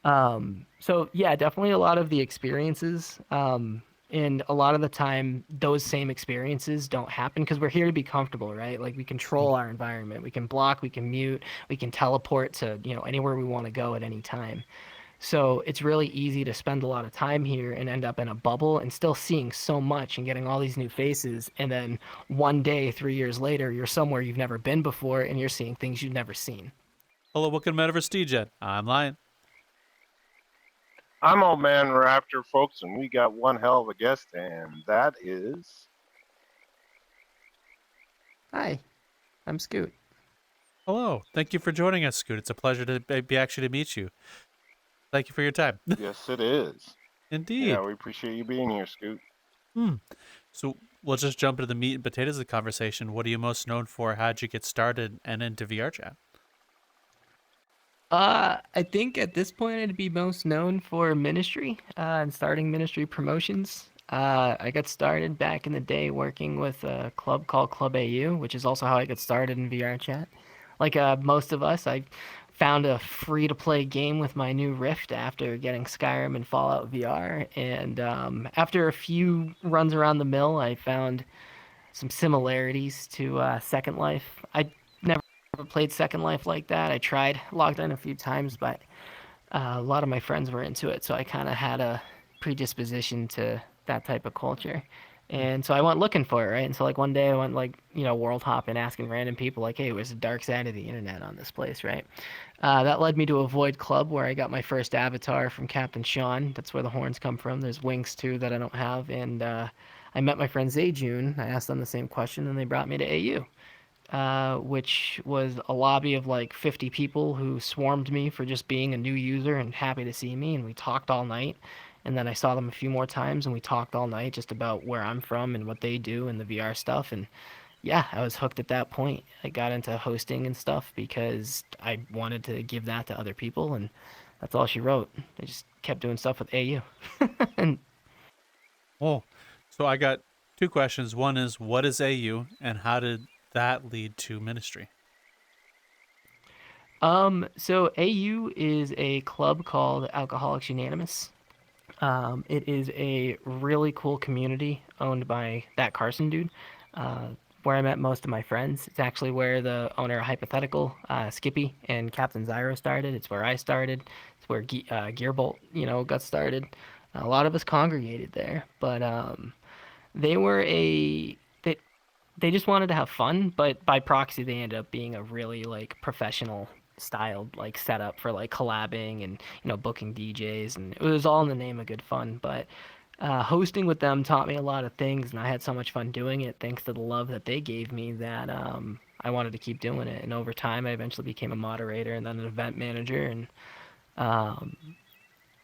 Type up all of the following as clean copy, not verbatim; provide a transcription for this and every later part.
So yeah, definitely a lot of the experiences. And a lot of the time, those same experiences don't happen because we're here to be comfortable, right? Like we control our environment. We can block, we can mute, we can teleport to, anywhere we want to go at any time. So it's really easy to spend a lot of time here and end up in a bubble and still seeing so much and getting all these new faces. And then one day, 3 years later, you're somewhere you've never been before and you're seeing things you've never seen. Hello, welcome to Metaverse Degen. I'm Lion. I'm Old Man Raptor, folks, and we got one hell of a guest, and that is. Hi, I'm Skoot. Hello, thank you for joining us, Skoot. It's a pleasure to to meet you. Thank you for your time. Yes, it is. Indeed. Yeah, we appreciate you being here, Skoot. So we'll just jump into the meat and potatoes of the conversation. What are you most known for? How'd you get started and into VRChat? I think at this point I'd be most known for ministry and starting ministry promotions. I got started back in the day working with a club called Club AU, which is also how I got started in VRChat. Like most of us, I found a free-to-play game with my new Rift after getting Skyrim and Fallout VR, and after a few runs around the mill, I found some similarities to Second Life. I never played Second Life like that. I tried, logged in a few times, but a lot of my friends were into it, so I kind of had a predisposition to that type of culture. And so I went looking for it, right? And so like one day I went like, world hopping, asking random people like, hey, where's the dark side of the internet on this place, right? That led me to a Void Club where I got my first avatar from Captain Sean. That's where the horns come from. There's wings too that I don't have. And I met my friend Zayjun. I asked them the same question and they brought me to AU. Which was a lobby of like 50 people who swarmed me for just being a new user and happy to see me. And we talked all night. And then I saw them a few more times and we talked all night just about where I'm from and what they do and the VR stuff. And yeah, I was hooked at that point. I got into hosting and stuff because I wanted to give that to other people. And that's all she wrote. I just kept doing stuff with AU. and Oh, so I got two questions. One is, what is AU and how did that lead to ministry? So AU is a club called Alcoholics Unanimous. It is a really cool community owned by that Carson dude, where I met most of my friends. It's actually where the owner of Hypothetical, Skippy, and Captain Zyro started. It's where I started. It's where Gearbolt, got started. A lot of us congregated there, but they were they just wanted to have fun, but by proxy they ended up being a really like professional styled like setup for like collabing and booking DJs, and it was all in the name of good fun. But hosting with them taught me a lot of things, and I had so much fun doing it thanks to the love that they gave me that I wanted to keep doing it. And over time, I eventually became a moderator and then an event manager, and um,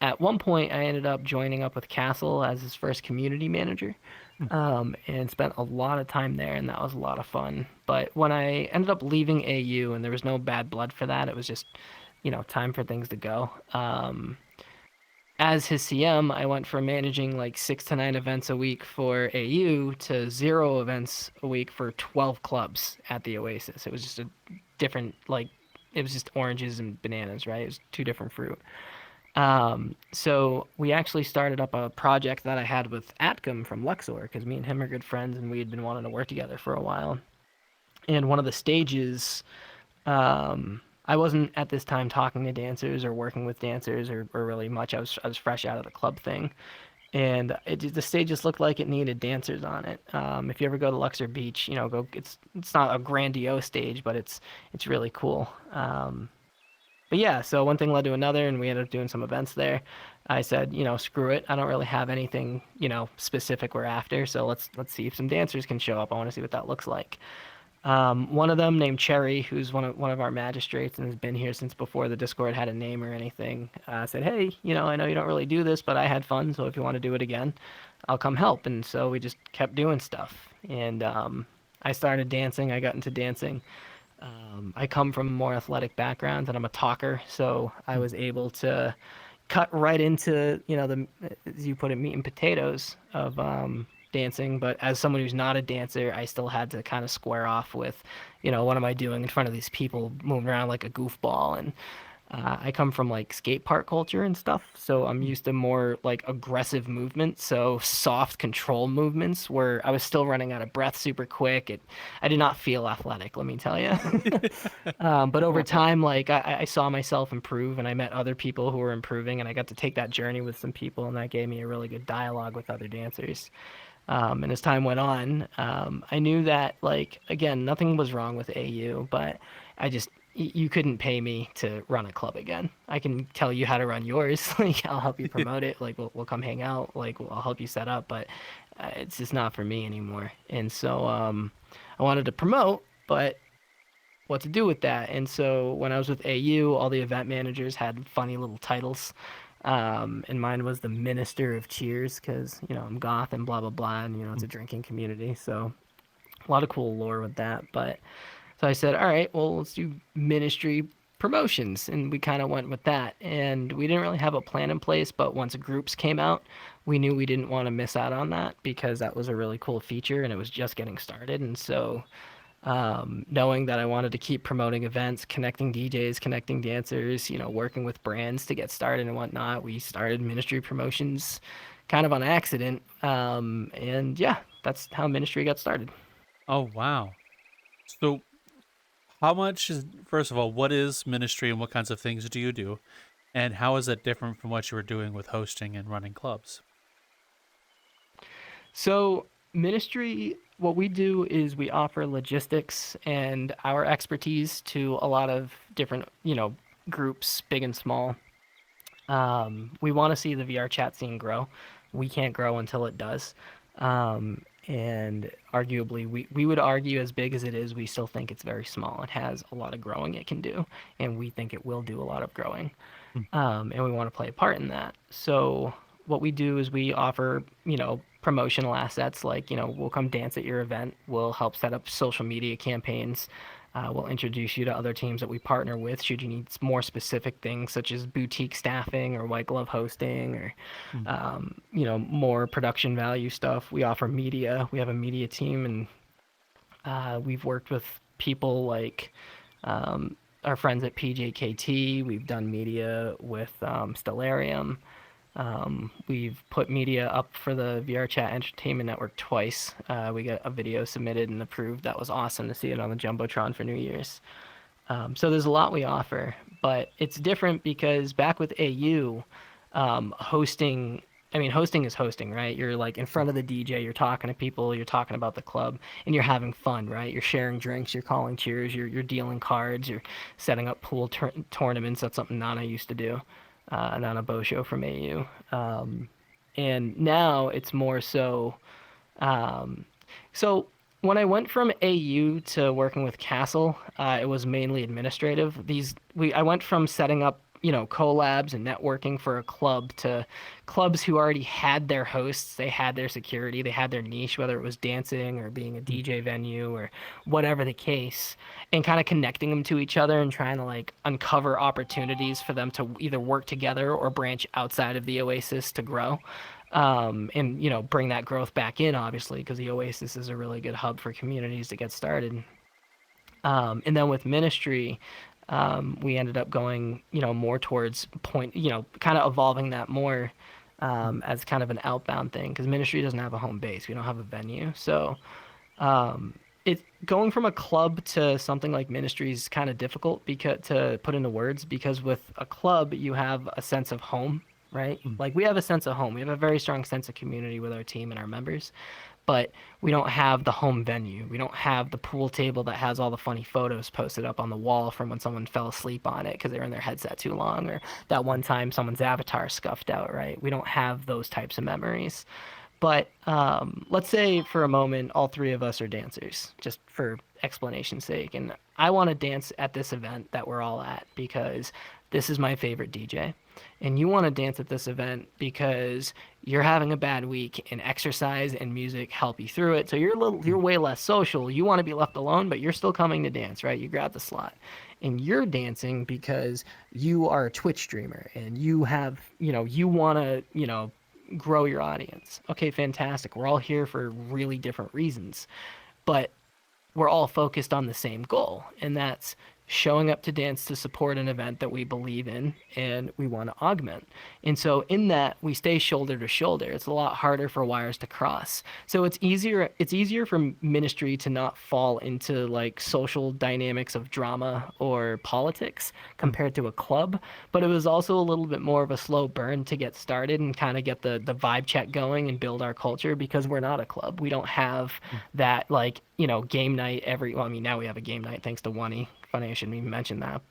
at one point, I ended up joining up with Castle as his first community manager, and spent a lot of time there, and that was a lot of fun. But when I ended up leaving AU, and there was no bad blood for that, it was just, time for things to go. As his CM, I went from managing like 6 to 9 events a week for AU to 0 events a week for 12 clubs at the Oasis. It was just a different, like, it was just oranges and bananas, right? It was two different fruit. So we actually started up a project that I had with Atcom from Luxor because me and him are good friends and we had been wanting to work together for a while. And one of the stages, I wasn't at this time talking to dancers or working with dancers or really much. I was fresh out of the club thing, and the stage just looked like it needed dancers on it. If you ever go to Luxor Beach, go. It's not a grandiose stage, but it's really cool. But yeah, so one thing led to another, and we ended up doing some events there. I said, screw it. I don't really have anything, specific we're after. So let's see if some dancers can show up. I want to see what that looks like. One of them named Cherry, who's one of our magistrates and has been here since before the Discord had a name or anything, said, hey, I know you don't really do this, but I had fun. So if you want to do it again, I'll come help. And so we just kept doing stuff. And I started dancing. I got into dancing. I come from a more athletic background and I'm a talker, so I was able to cut right into, as you put it, meat and potatoes of dancing. But as someone who's not a dancer, I still had to kind of square off with, what am I doing in front of these people moving around like a goofball? And I come from like skate park culture and stuff, so I'm used to more like aggressive movements, so soft control movements where I was still running out of breath super quick. I did not feel athletic, let me tell you. But over time, like I saw myself improve, and I met other people who were improving, and I got to take that journey with some people, and that gave me a really good dialogue with other dancers. And as time went on, I knew that, like, again, nothing was wrong with AU, but you couldn't pay me to run a club again. I can tell you how to run yours. Like, I'll help you promote it. Like, we'll come hang out. Like, I'll help you set up, but it's just not for me anymore. And so, I wanted to promote, but what to do with that? And so when I was with AU, all the event managers had funny little titles. And mine was the Minister of Cheers because, I'm goth and blah, blah, blah. And, it's a drinking community. So a lot of cool lore with that. But so I said, all right, well, let's do ministry promotions. And we kind of went with that. And we didn't really have a plan in place. But once groups came out, we knew we didn't want to miss out on that because that was a really cool feature and it was just getting started. And so knowing that I wanted to keep promoting events, connecting DJs, connecting dancers, working with brands to get started and whatnot, we started Ministry Promotions kind of on accident. And yeah, that's how Ministry got started. Oh, wow. So how much is, first of all, what is ministry and what kinds of things do you do? And how is that different from what you were doing with hosting and running clubs? So, Ministry, what we do is we offer logistics and our expertise to a lot of different, groups, big and small. We want to see the VR chat scene grow. We can't grow until it does. And arguably, we would argue as big as it is, we still think it's very small. It has a lot of growing it can do, and we think it will do a lot of growing. And we want to play a part in that. So what we do is we offer, promotional assets like, we'll come dance at your event. We'll help set up social media campaigns. We'll introduce you to other teams that we partner with should you need more specific things such as boutique staffing or white glove hosting or, more production value stuff. We offer media. We have a media team, and we've worked with people like our friends at PJKT. We've done media with Stellarium. We've put media up for the VRChat Entertainment Network twice. We got a video submitted and approved. That was awesome to see it on the Jumbotron for New Year's. So there's a lot we offer, but it's different because back with AU, hosting is hosting, right? You're like in front of the DJ, you're talking to people, you're talking about the club, and you're having fun, right? You're sharing drinks, you're calling cheers, you're dealing cards, you're setting up pool tournaments. That's something Nana used to do. Nana Bosho from AU. And now it's more so. So when I went from AU to working with Castle, it was mainly administrative. I went from setting up, collabs and networking for a club to clubs who already had their hosts, they had their security, they had their niche, whether it was dancing or being a DJ venue or whatever the case, and kind of connecting them to each other and trying to like uncover opportunities for them to either work together or branch outside of the Oasis to grow. And bring that growth back in, obviously, because the Oasis is a really good hub for communities to get started. And then with Ministry, we ended up going, more towards kind of evolving that more as kind of an outbound thing because Ministry doesn't have a home base. We don't have a venue. So it's going from a club to something like Ministry is kind of difficult to put into words because with a club, you have a sense of home, right? Like we have a sense of home. We have a very strong sense of community with our team and our members. But we don't have the home venue. We don't have the pool table that has all the funny photos posted up on the wall from when someone fell asleep on it because they were in their headset too long, or that one time someone's avatar scuffed out, right? We don't have those types of memories. But let's say for a moment, all three of us are dancers, just for explanation's sake. And I want to dance at this event that we're all at because this is my favorite DJ. And you want to dance at this event because you're having a bad week and exercise and music help you through it. So you're way less social. You want to be left alone, but you're still coming to dance, right? You grab the slot. And you're dancing because you are a Twitch streamer and you have, you want to, grow your audience. Okay, fantastic. We're all here for really different reasons, but we're all focused on the same goal, and that's showing up to dance to support an event that we believe in and we want to augment. And so in that we stay shoulder to shoulder. It's a lot harder for wires to cross. So it's easier for ministry to not fall into like social dynamics of drama or politics compared to a club, but it was also a little bit more of a slow burn to get started and kind of get the vibe check going and build our culture because we're not a club. We don't have that like, game night well, I mean, now we have a game night thanks to Oney. Funny I shouldn't even mention that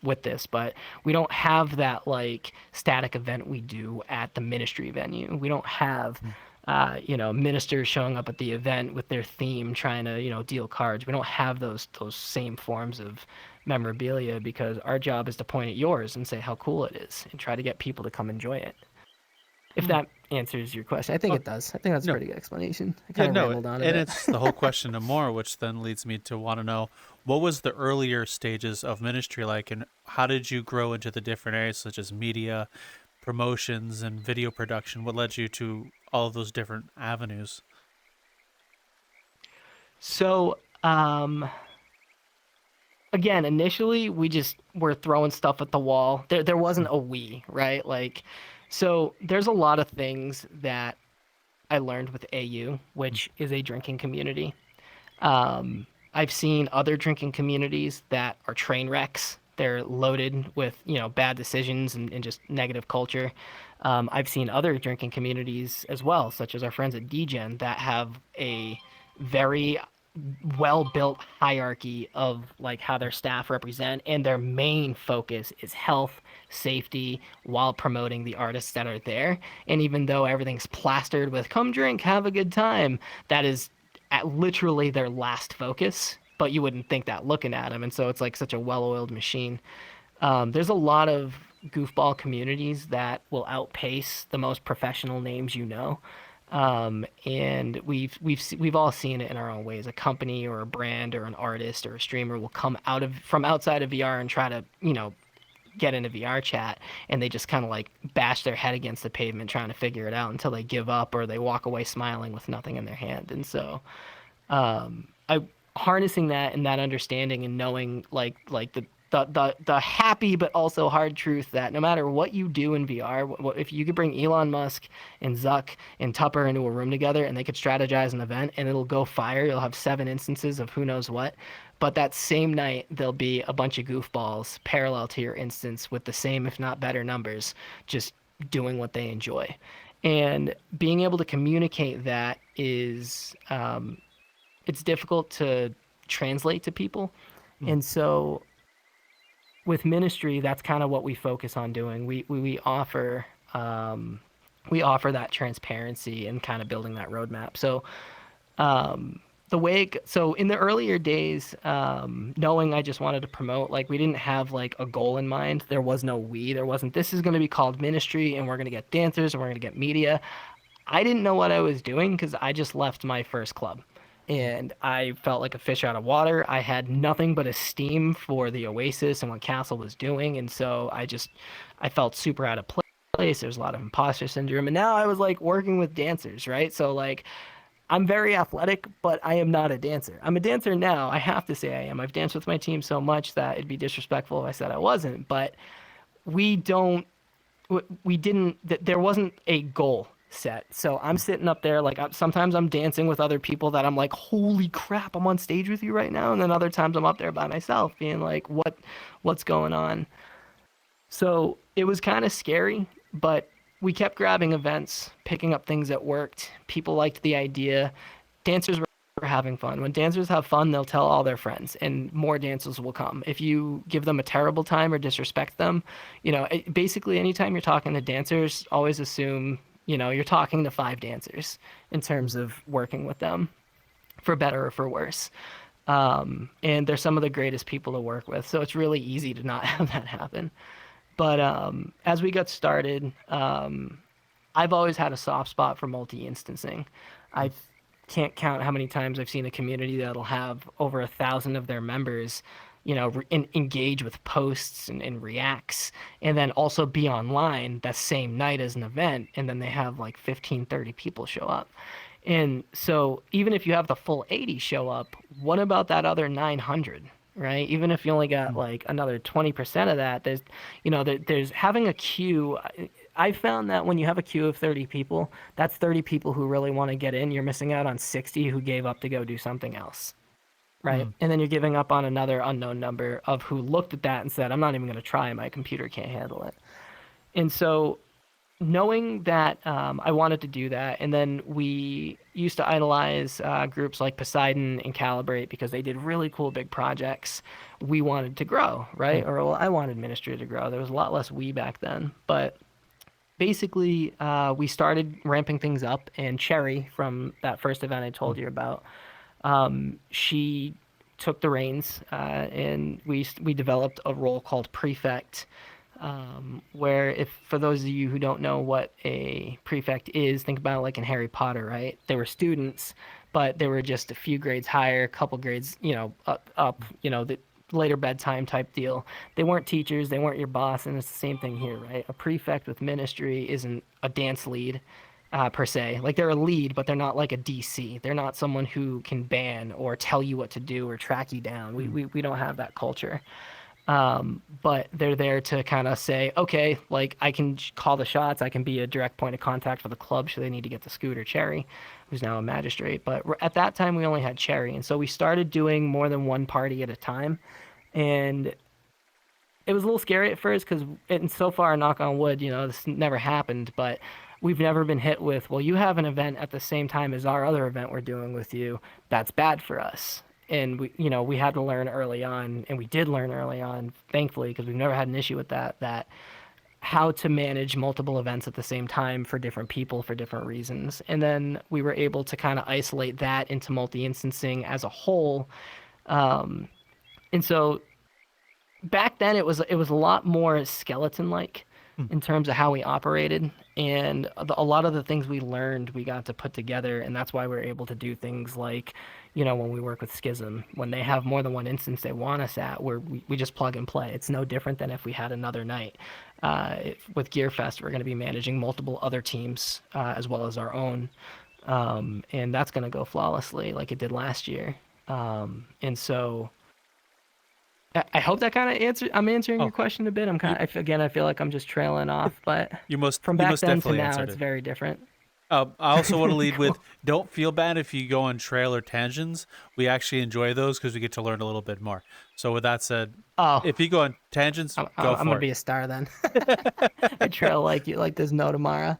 with this, but we don't have that like static event we do at the ministry venue. We don't have ministers showing up at the event with their theme trying to deal cards. We don't have those same forms of memorabilia because our job is to point at yours and say how cool it is and try to get people to come enjoy it. If that answers your question. I think it does. I think that's a pretty good explanation. I kind of rambled on a and bit. it's the whole question and more, which then leads me to want to know what was the earlier stages of ministry like, and how did you grow into the different areas such as media, promotions, and video production? What led you to all of those different avenues? So, again, initially we just were throwing stuff at the wall. There wasn't a we, right? Like, so there's a lot of things that I learned with AU, which is a drinking community. I've seen other drinking communities that are train wrecks. They're loaded with, bad decisions and just negative culture. I've seen other drinking communities as well, such as our friends at Degen, that have a very well-built hierarchy of like how their staff represent, and their main focus is health, safety, while promoting the artists that are there. And even though everything's plastered with "come drink, have a good time," that is literally their last focus. But you wouldn't think that looking at them, and so it's like such a well-oiled machine. There's a lot of goofball communities that will outpace the most professional names and we've all seen it in our own ways. A company or a brand or an artist or a streamer will come from outside of VR and try to get into VRChat, and they just kind of like bash their head against the pavement trying to figure it out until they give up or they walk away smiling with nothing in their hand. And so I harnessing that and that understanding and knowing like the happy but also hard truth that no matter what you do in VR, if you could bring Elon Musk and Zuck and Tupper into a room together and they could strategize an event and it'll go fire, you'll have 7 instances of who knows what. But that same night, there'll be a bunch of goofballs parallel to your instance with the same, if not better numbers, just doing what they enjoy. And being able to communicate that is, it's difficult to translate to people. And so with ministry, that's kind of what we focus on doing. We offer that transparency and kind of building that roadmap. So so in the earlier days, knowing I just wanted to promote, like we didn't have like a goal in mind. There was no there wasn't, this is going to be called ministry and we're going to get dancers and we're going to get media. I didn't know what I was doing because I just left my first club. And I felt like a fish out of water. I had nothing but esteem for the Oasis and what Castle was doing. And so I felt super out of place. There's a lot of imposter syndrome. And now I was like working with dancers, right? So like, I'm very athletic, but I am not a dancer. I'm a dancer now. I have to say I am. I've danced with my team so much that it'd be disrespectful if I said I wasn't. But there wasn't a goal set. So I'm sitting up there, like sometimes I'm dancing with other people that I'm like, holy crap, I'm on stage with you right now. And then other times I'm up there by myself being like, what's going on? So it was kind of scary, but we kept grabbing events, picking up things that worked. People liked the idea. Dancers were having fun. When dancers have fun, they'll tell all their friends and more dancers will come. If you give them a terrible time or disrespect them, basically anytime you're talking to dancers, always assume you're talking to 5 dancers in terms of working with them, for better or for worse. And they're some of the greatest people to work with. So it's really easy to not have that happen. But as we got started, I've always had a soft spot for multi-instancing. I can't count how many times I've seen a community that'll have over 1,000 of their members engage with posts and reacts, and then also be online that same night as an event, and then they have like 15-30 people show up. And so even if you have the full 80 show up, what about that other 900? right? Even if you only got like another 20% of that, there's having a queue. I found that when you have a queue of 30 people, that's 30 people who really want to get in. You're missing out on 60 who gave up to go do something else, right? And then you're giving up on another unknown number of who looked at that and said, I'm not even going to try. My computer can't handle it. And so knowing that I wanted to do that, and then we used to idolize groups like Poseidon and Calibrate because they did really cool big projects. We wanted to grow, right? Or well, I wanted Ministry to grow. There was a lot less we back then, but basically we started ramping things up. And Cherry from that first event I told you about, she took the reins, and we developed a role called Prefect. Where, if for those of you who don't know what a prefect is, think about it like in Harry Potter, right? They were students, but they were just a few grades higher, a couple grades, up, the later bedtime type deal. They weren't teachers, they weren't your boss, and it's the same thing here, right? A prefect with ministry isn't a dance lead, per se. Like, they're a lead, but they're not like a DC. They're not someone who can ban or tell you what to do or track you down. We don't have that culture. But they're there to kind of say, okay, like, I can call the shots. I can be a direct point of contact for the club should they need to get to Skoot or Cherry, who's now a magistrate. But at that time, we only had Cherry. And so we started doing more than one party at a time. And it was a little scary at first because, and so far, knock on wood, this never happened. But we've never been hit with, well, you have an event at the same time as our other event we're doing with you. That's bad for us. And we had to learn early on, and we did learn early on, thankfully, because we've never had an issue with that how to manage multiple events at the same time for different people for different reasons. And then we were able to kind of isolate that into multi-instancing as a whole. And so back then it was a lot more skeleton-like in terms of how we operated, and a lot of the things we learned we got to put together, and that's why we're able to do things like, when we work with Schism, when they have more than one instance they want us at, where we just plug and play. It's no different than if we had another night. With GearFest, we're going to be managing multiple other teams as well as our own, and that's going to go flawlessly like it did last year. And so I hope that kind of I'm answering your question a bit. I feel like I'm just trailing off, but from back then to now, it's very different. I also want to lead with, don't feel bad if you go on trail or tangents. We actually enjoy those because we get to learn a little bit more. So with that said, if you go on tangents, go for it. I'm going to be a star then. I trail like there's no tomorrow.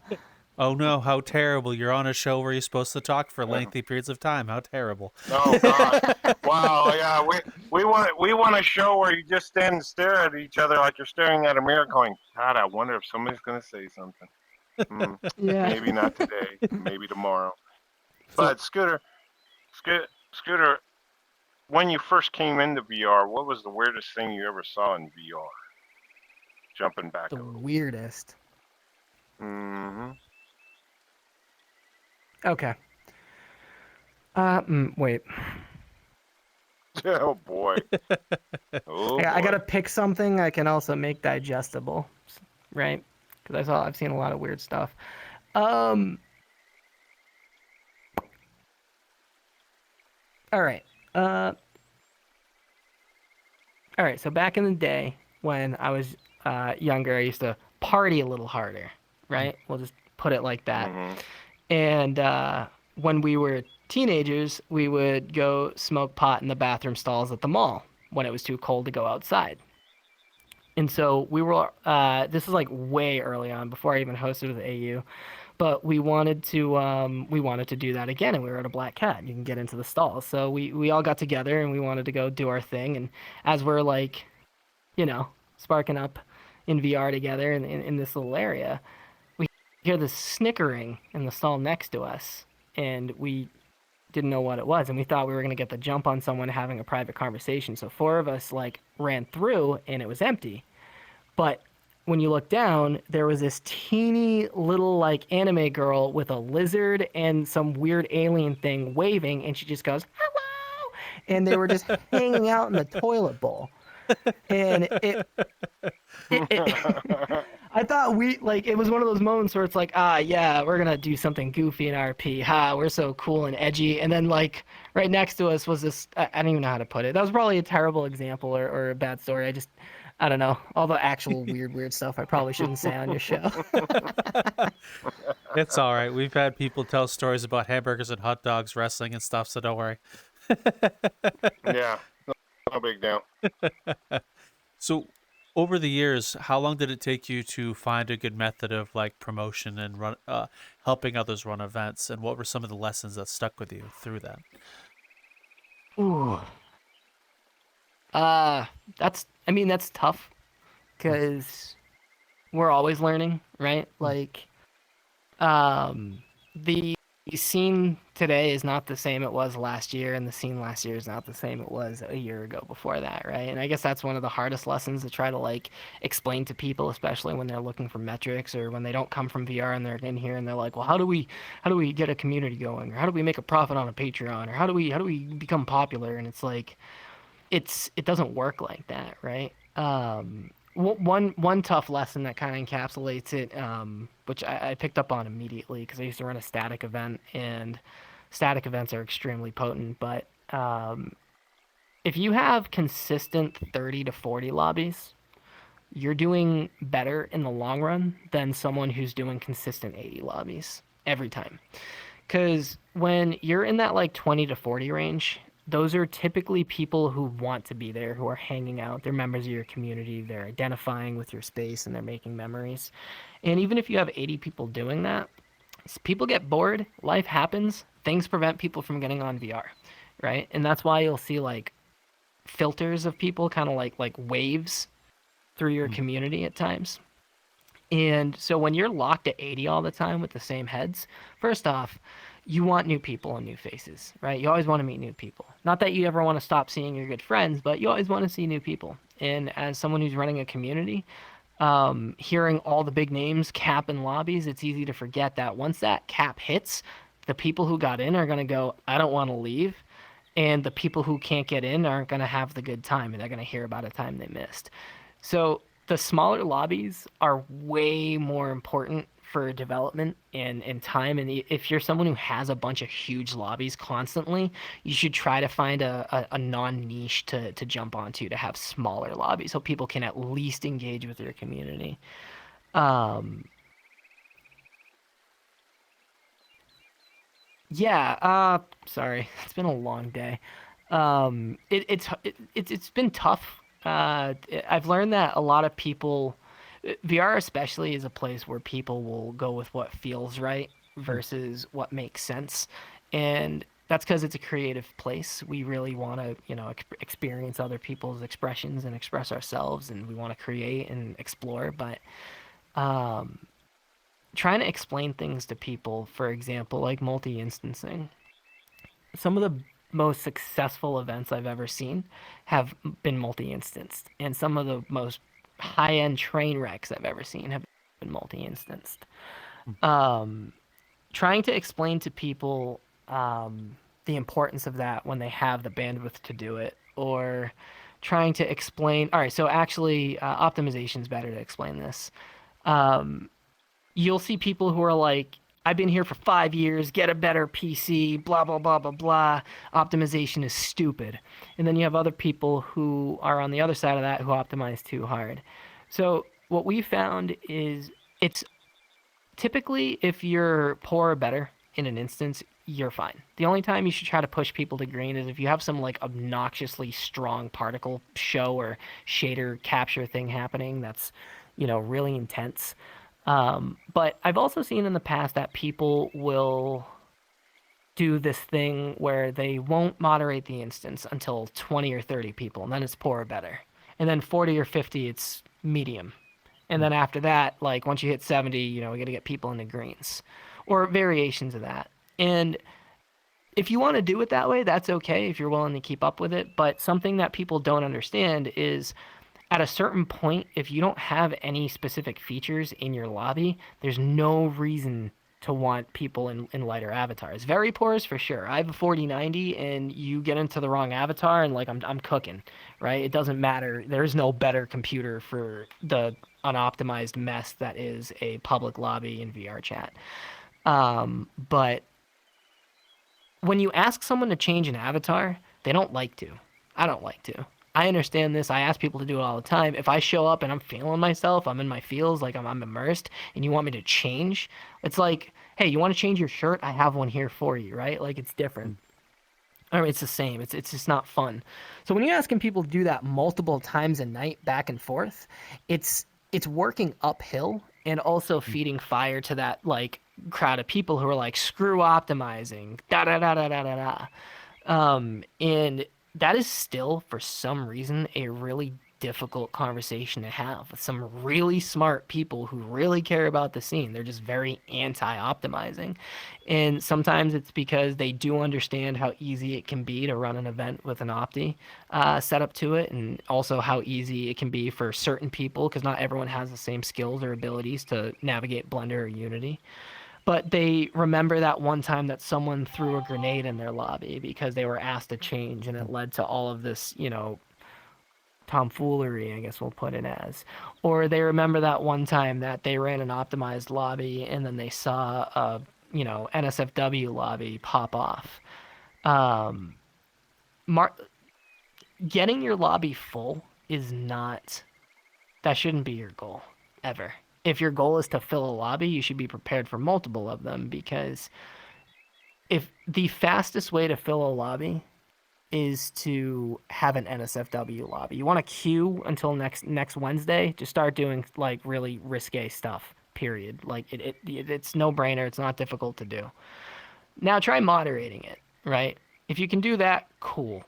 Oh no, how terrible. You're on a show where you're supposed to talk for lengthy periods of time. How terrible. Oh, God. Wow, yeah. We want a show where you just stand and stare at each other like you're staring at a mirror going, God, I wonder if somebody's going to say something. Yeah. Maybe not today, maybe tomorrow. But Scooter, when you first came into VR, what was the weirdest thing you ever saw in VR? Jumping back The a little. weirdest. Mm-hmm. Okay. Wait. Oh boy. I gotta pick something I can also make digestible, right? Because I've seen a lot of weird stuff. All right. All right. So back in the day when I was younger, I used to party a little harder, right? We'll just put it like that. Mm-hmm. And when we were teenagers, we would go smoke pot in the bathroom stalls at the mall when it was too cold to go outside. And so we were, this is like way early on, before I even hosted with AU, but we wanted to do that again, and we were at a Black Cat. You can get into the stalls. So we all got together, and we wanted to go do our thing. And as we're like, sparking up in VR together in this little area, we hear this snickering in the stall next to us, and we didn't know what it was, and we thought we were going to get the jump on someone having a private conversation. So 4 of us ran through, and it was empty. But when you look down, there was this teeny little anime girl with a lizard and some weird alien thing waving, and she just goes, "Hello!" And they were just hanging out in the toilet bowl. And I thought it was one of those moments where it's like, yeah, we're gonna do something goofy in RP. Ha, we're so cool and edgy. And then like right next to us was this. I don't even know how to put it. That was probably a terrible example or a bad story. I don't know. All the actual weird stuff I probably shouldn't say on your show. It's all right. We've had people tell stories about hamburgers and hot dogs, wrestling and stuff, so don't worry. Yeah, no big deal. So, over the years, how long did it take you to find a good method of like promotion and helping others run events? And what were some of the lessons that stuck with you through that? Ooh. That's tough because we're always learning, right? Like, the scene today is not the same it was last year, and the scene last year is not the same it was a year ago before that, right? And I guess that's one of the hardest lessons to try to like explain to people, especially when they're looking for metrics or when they don't come from VR and they're in here and they're like, well, how do we get a community going, or how do we make a profit on a Patreon, or how do we become popular? And it's like it doesn't work like that, right? One tough lesson that kind of encapsulates it, which I picked up on immediately because I used to run a static event, and static events are extremely potent. But if you have consistent 30 to 40 lobbies, you're doing better in the long run than someone who's doing consistent 80 lobbies every time. Because when you're in that like 20 to 40 range, those are typically people who want to be there, who are hanging out. They're members of your community. They're identifying with your space and they're making memories. And even if you have 80 people doing that, people get bored. Life happens. Things prevent people from getting on VR, right? And that's why you'll see like filters of people, kind of like waves through your community at times. And so when you're locked at 80 all the time with the same heads, first off, you want new people and new faces, right? You always want to meet new people. Not that you ever want to stop seeing your good friends, but you always want to see new people. And as someone who's running a community, hearing all the big names cap in lobbies, it's easy to forget that once that cap hits, the people who got in are going to go, I don't want to leave. And the people who can't get in aren't going to have the good time, and they're going to hear about a time they missed. So the smaller lobbies are way more important for development and time. And if you're someone who has a bunch of huge lobbies constantly, you should try to find a non-niche to jump onto to have smaller lobbies so people can at least engage with your community. Sorry, it's been a long day. It's been tough. I've learned that a lot of people, VR especially, is a place where people will go with what feels right versus what makes sense, and that's because it's a creative place. We really want to, experience other people's expressions and express ourselves, and we want to create and explore. But trying to explain things to people, for example, like multi-instancing, some of the most successful events I've ever seen have been multi-instanced, and some of the most high-end train wrecks I've ever seen have been multi-instanced. Trying to explain to people the importance of that when they have the bandwidth to do it, or trying to explain, all right, so actually optimization is better to explain this. You'll see people who are like, I've been here for 5 years, get a better PC, blah, blah, blah, blah, blah. Optimization is stupid. And then you have other people who are on the other side of that who optimize too hard. So what we found is it's typically if you're poor or better in an instance, you're fine. The only time you should try to push people to green is if you have some like obnoxiously strong particle show or shader capture thing happening that's, really intense. But I've also seen in the past that people will do this thing where they won't moderate the instance until 20 or 30 people, and then it's poor or better. And then 40 or 50, it's medium. And then after that, like once you hit 70, we got to get people into greens or variations of that. And if you want to do it that way, that's okay if you're willing to keep up with it. But something that people don't understand is at a certain point, if you don't have any specific features in your lobby, there's no reason to want people in lighter avatars. Very poors for sure. I have a 4090 and you get into the wrong avatar and like I'm cooking, right? It doesn't matter. There's no better computer for the unoptimized mess that is a public lobby in VRChat. But when you ask someone to change an avatar, they don't like to. I don't like to. I understand this. I ask people to do it all the time. If I show up and I'm feeling myself, I'm in my feels, like I'm immersed, and you want me to change, it's like, hey, you want to change your shirt? I have one here for you, right? Like, it's different. I mean, it's the same. It's just not fun. So when you're asking people to do that multiple times a night, back and forth, it's working uphill and also feeding fire to that like crowd of people who are like, screw optimizing, da da da da da da da. And that is still, for some reason, a really difficult conversation to have with some really smart people who really care about the scene. They're just very anti-optimizing. And sometimes it's because they do understand how easy it can be to run an event with an opti set up to it, and also how easy it can be for certain people, because not everyone has the same skills or abilities to navigate Blender or Unity. But they remember that one time that someone threw a grenade in their lobby because they were asked to change, and it led to all of this, tomfoolery, I guess we'll put it as. Or they remember that one time that they ran an optimized lobby and then they saw a, NSFW lobby pop off. Um, Getting your lobby full that shouldn't be your goal, ever. If your goal is to fill a lobby, you should be prepared for multiple of them, because if the fastest way to fill a lobby is to have an NSFW lobby, you want to queue until next Wednesday. Just start doing like really risque stuff. Period. Like it's no brainer. It's not difficult to do. Now try moderating it. Right? If you can do that, cool.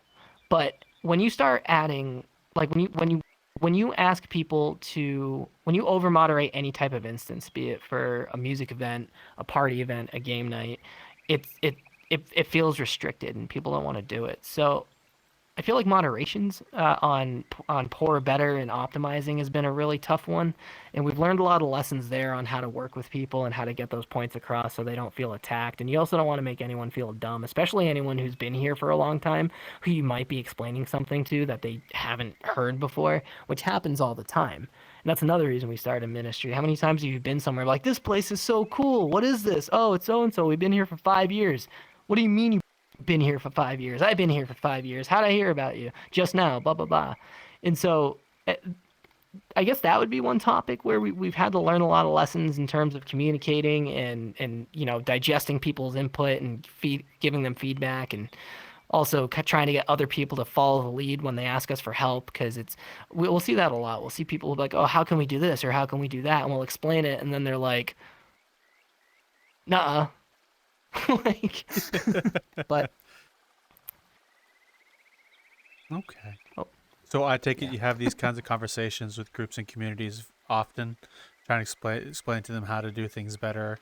But when you start adding, like when you ask people to, when you over moderate any type of instance, be it for a music event, a party event, a game night, it feels restricted and people don't want to do it. So I feel like moderations on poor, better, and optimizing has been a really tough one, and we've learned a lot of lessons there on how to work with people and how to get those points across so they don't feel attacked. And you also don't want to make anyone feel dumb, especially anyone who's been here for a long time, who you might be explaining something to that they haven't heard before, which happens all the time. And that's another reason we started ministry. How many times have you been somewhere like, this place is so cool? What is this? Oh, it's so and so. We've been here for 5 years. What do you mean you been here for 5 years? I've been here for 5 years. How'd I hear about you? Just now, blah, blah, blah. And so I guess that would be one topic where we've had to learn a lot of lessons in terms of communicating and digesting people's input and giving them feedback, and also trying to get other people to follow the lead when they ask us for help, because we'll see that a lot. We'll see people like, oh, how can we do this or how can we do that? And we'll explain it, and then they're like, nuh-uh. Like, but okay. Oh. So I take it you have these kinds of conversations with groups and communities often, trying to explain to them how to do things better.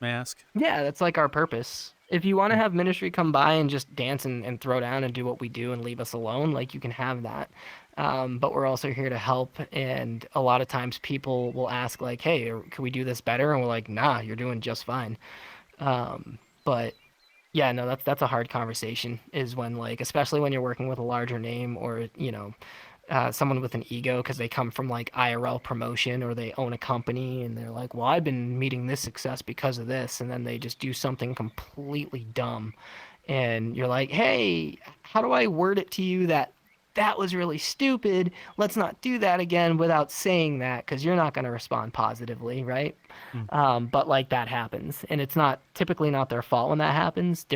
May I ask? Yeah, that's like our purpose. If you want to have ministry come by and just dance and throw down and do what we do and leave us alone, like, you can have that. But we're also here to help. And a lot of times people will ask like, hey, can we do this better? And we're like, nah, you're doing just fine. But yeah, no, that's a hard conversation, is when, like, especially when you're working with a larger name, or, someone with an ego because they come from like IRL promotion or they own a company and they're like, well, I've been meeting this success because of this. And then they just do something completely dumb. And you're like, hey, how do I word it to you that was really stupid? Let's not do that again, without saying that, because you're not going to respond positively, right? But like, that happens, and it's typically not their fault when that happens.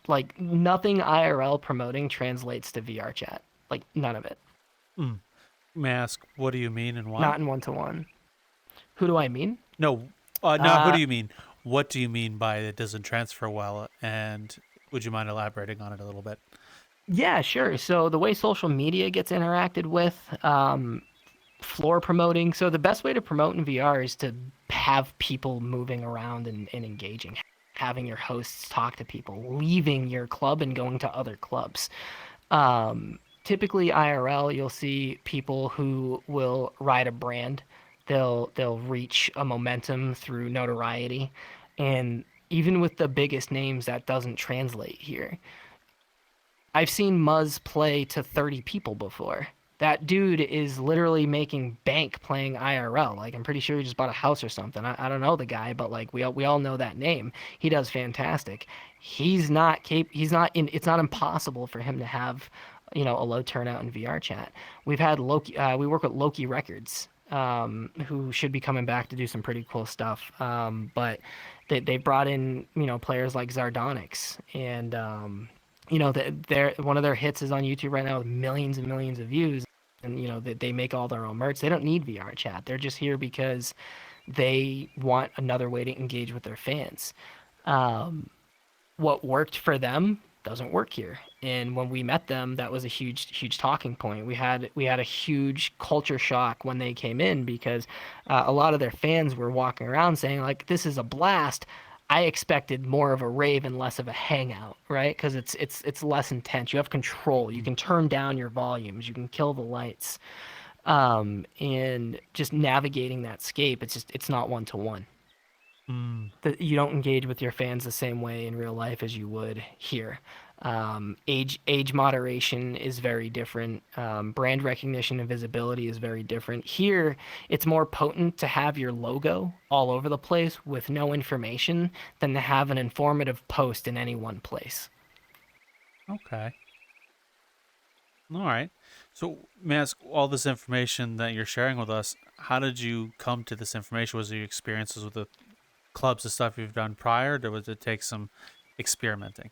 Like, nothing IRL promoting translates to VR chat. Like, none of it. May I ask, what do you mean and why? Not in one-to-one. Who do I mean? No, who do you mean? What do you mean by it doesn't transfer well? And would you mind elaborating on it a little bit? Yeah, sure. So the way social media gets interacted with, floor promoting. So the best way to promote in VR is to have people moving around and engaging, having your hosts talk to people, leaving your club and going to other clubs. Typically IRL, you'll see people who will ride a brand. They'll reach a momentum through notoriety. And even with the biggest names, that doesn't translate here. I've seen Muzz play to 30 people before. That dude is literally making bank playing IRL. Like, I'm pretty sure he just bought a house or something. I don't know the guy, but like we all know that name. He does fantastic. He's not in. It's not impossible for him to have, a low turnout in VR chat. We've had Loki. We work with Loki Records, who should be coming back to do some pretty cool stuff. But they brought in players like Zardonix, and they're one of their hits is on YouTube right now with millions and millions of views. And they make all their own merch. They don't need VR chat. They're just here because they want another way to engage with their fans. What worked for them doesn't work here. And when we met them, that was a huge talking point. We had a huge culture shock when they came in because a lot of their fans were walking around saying like, "This is a blast." I expected more of a rave and less of a hangout, right? Because it's less intense. You have control. You can turn down your volumes. You can kill the lights, and just navigating that scape. It's not one to one. You don't engage with your fans the same way in real life as you would here. Age moderation is very different. Brand recognition and visibility is very different. Here, it's more potent to have your logo all over the place with no information than to have an informative post in any one place. Okay. All right. So, may I ask, all this information that you're sharing with us, how did you come to this information? Was it your experiences with the clubs, the stuff you've done prior, or was it take some experimenting?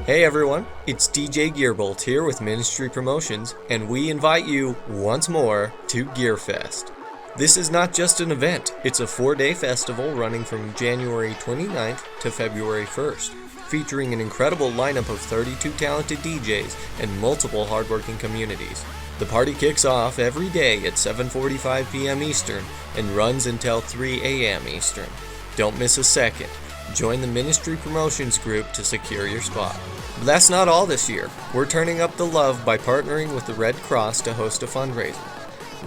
Hey everyone, it's DJ Gearbolt here with Ministry Promotions, and we invite you once more to GearFest. This is not just an event, it's a 4-day festival running from January 29th to February 1st, featuring an incredible lineup of 32 talented DJs and multiple hardworking communities. The party kicks off every day at 7:45 p.m. Eastern and runs until 3 a.m. Eastern. Don't miss a second. Join the Ministry Promotions group to secure your spot. But that's not all this year. We're turning up the love by partnering with the Red Cross to host a fundraiser.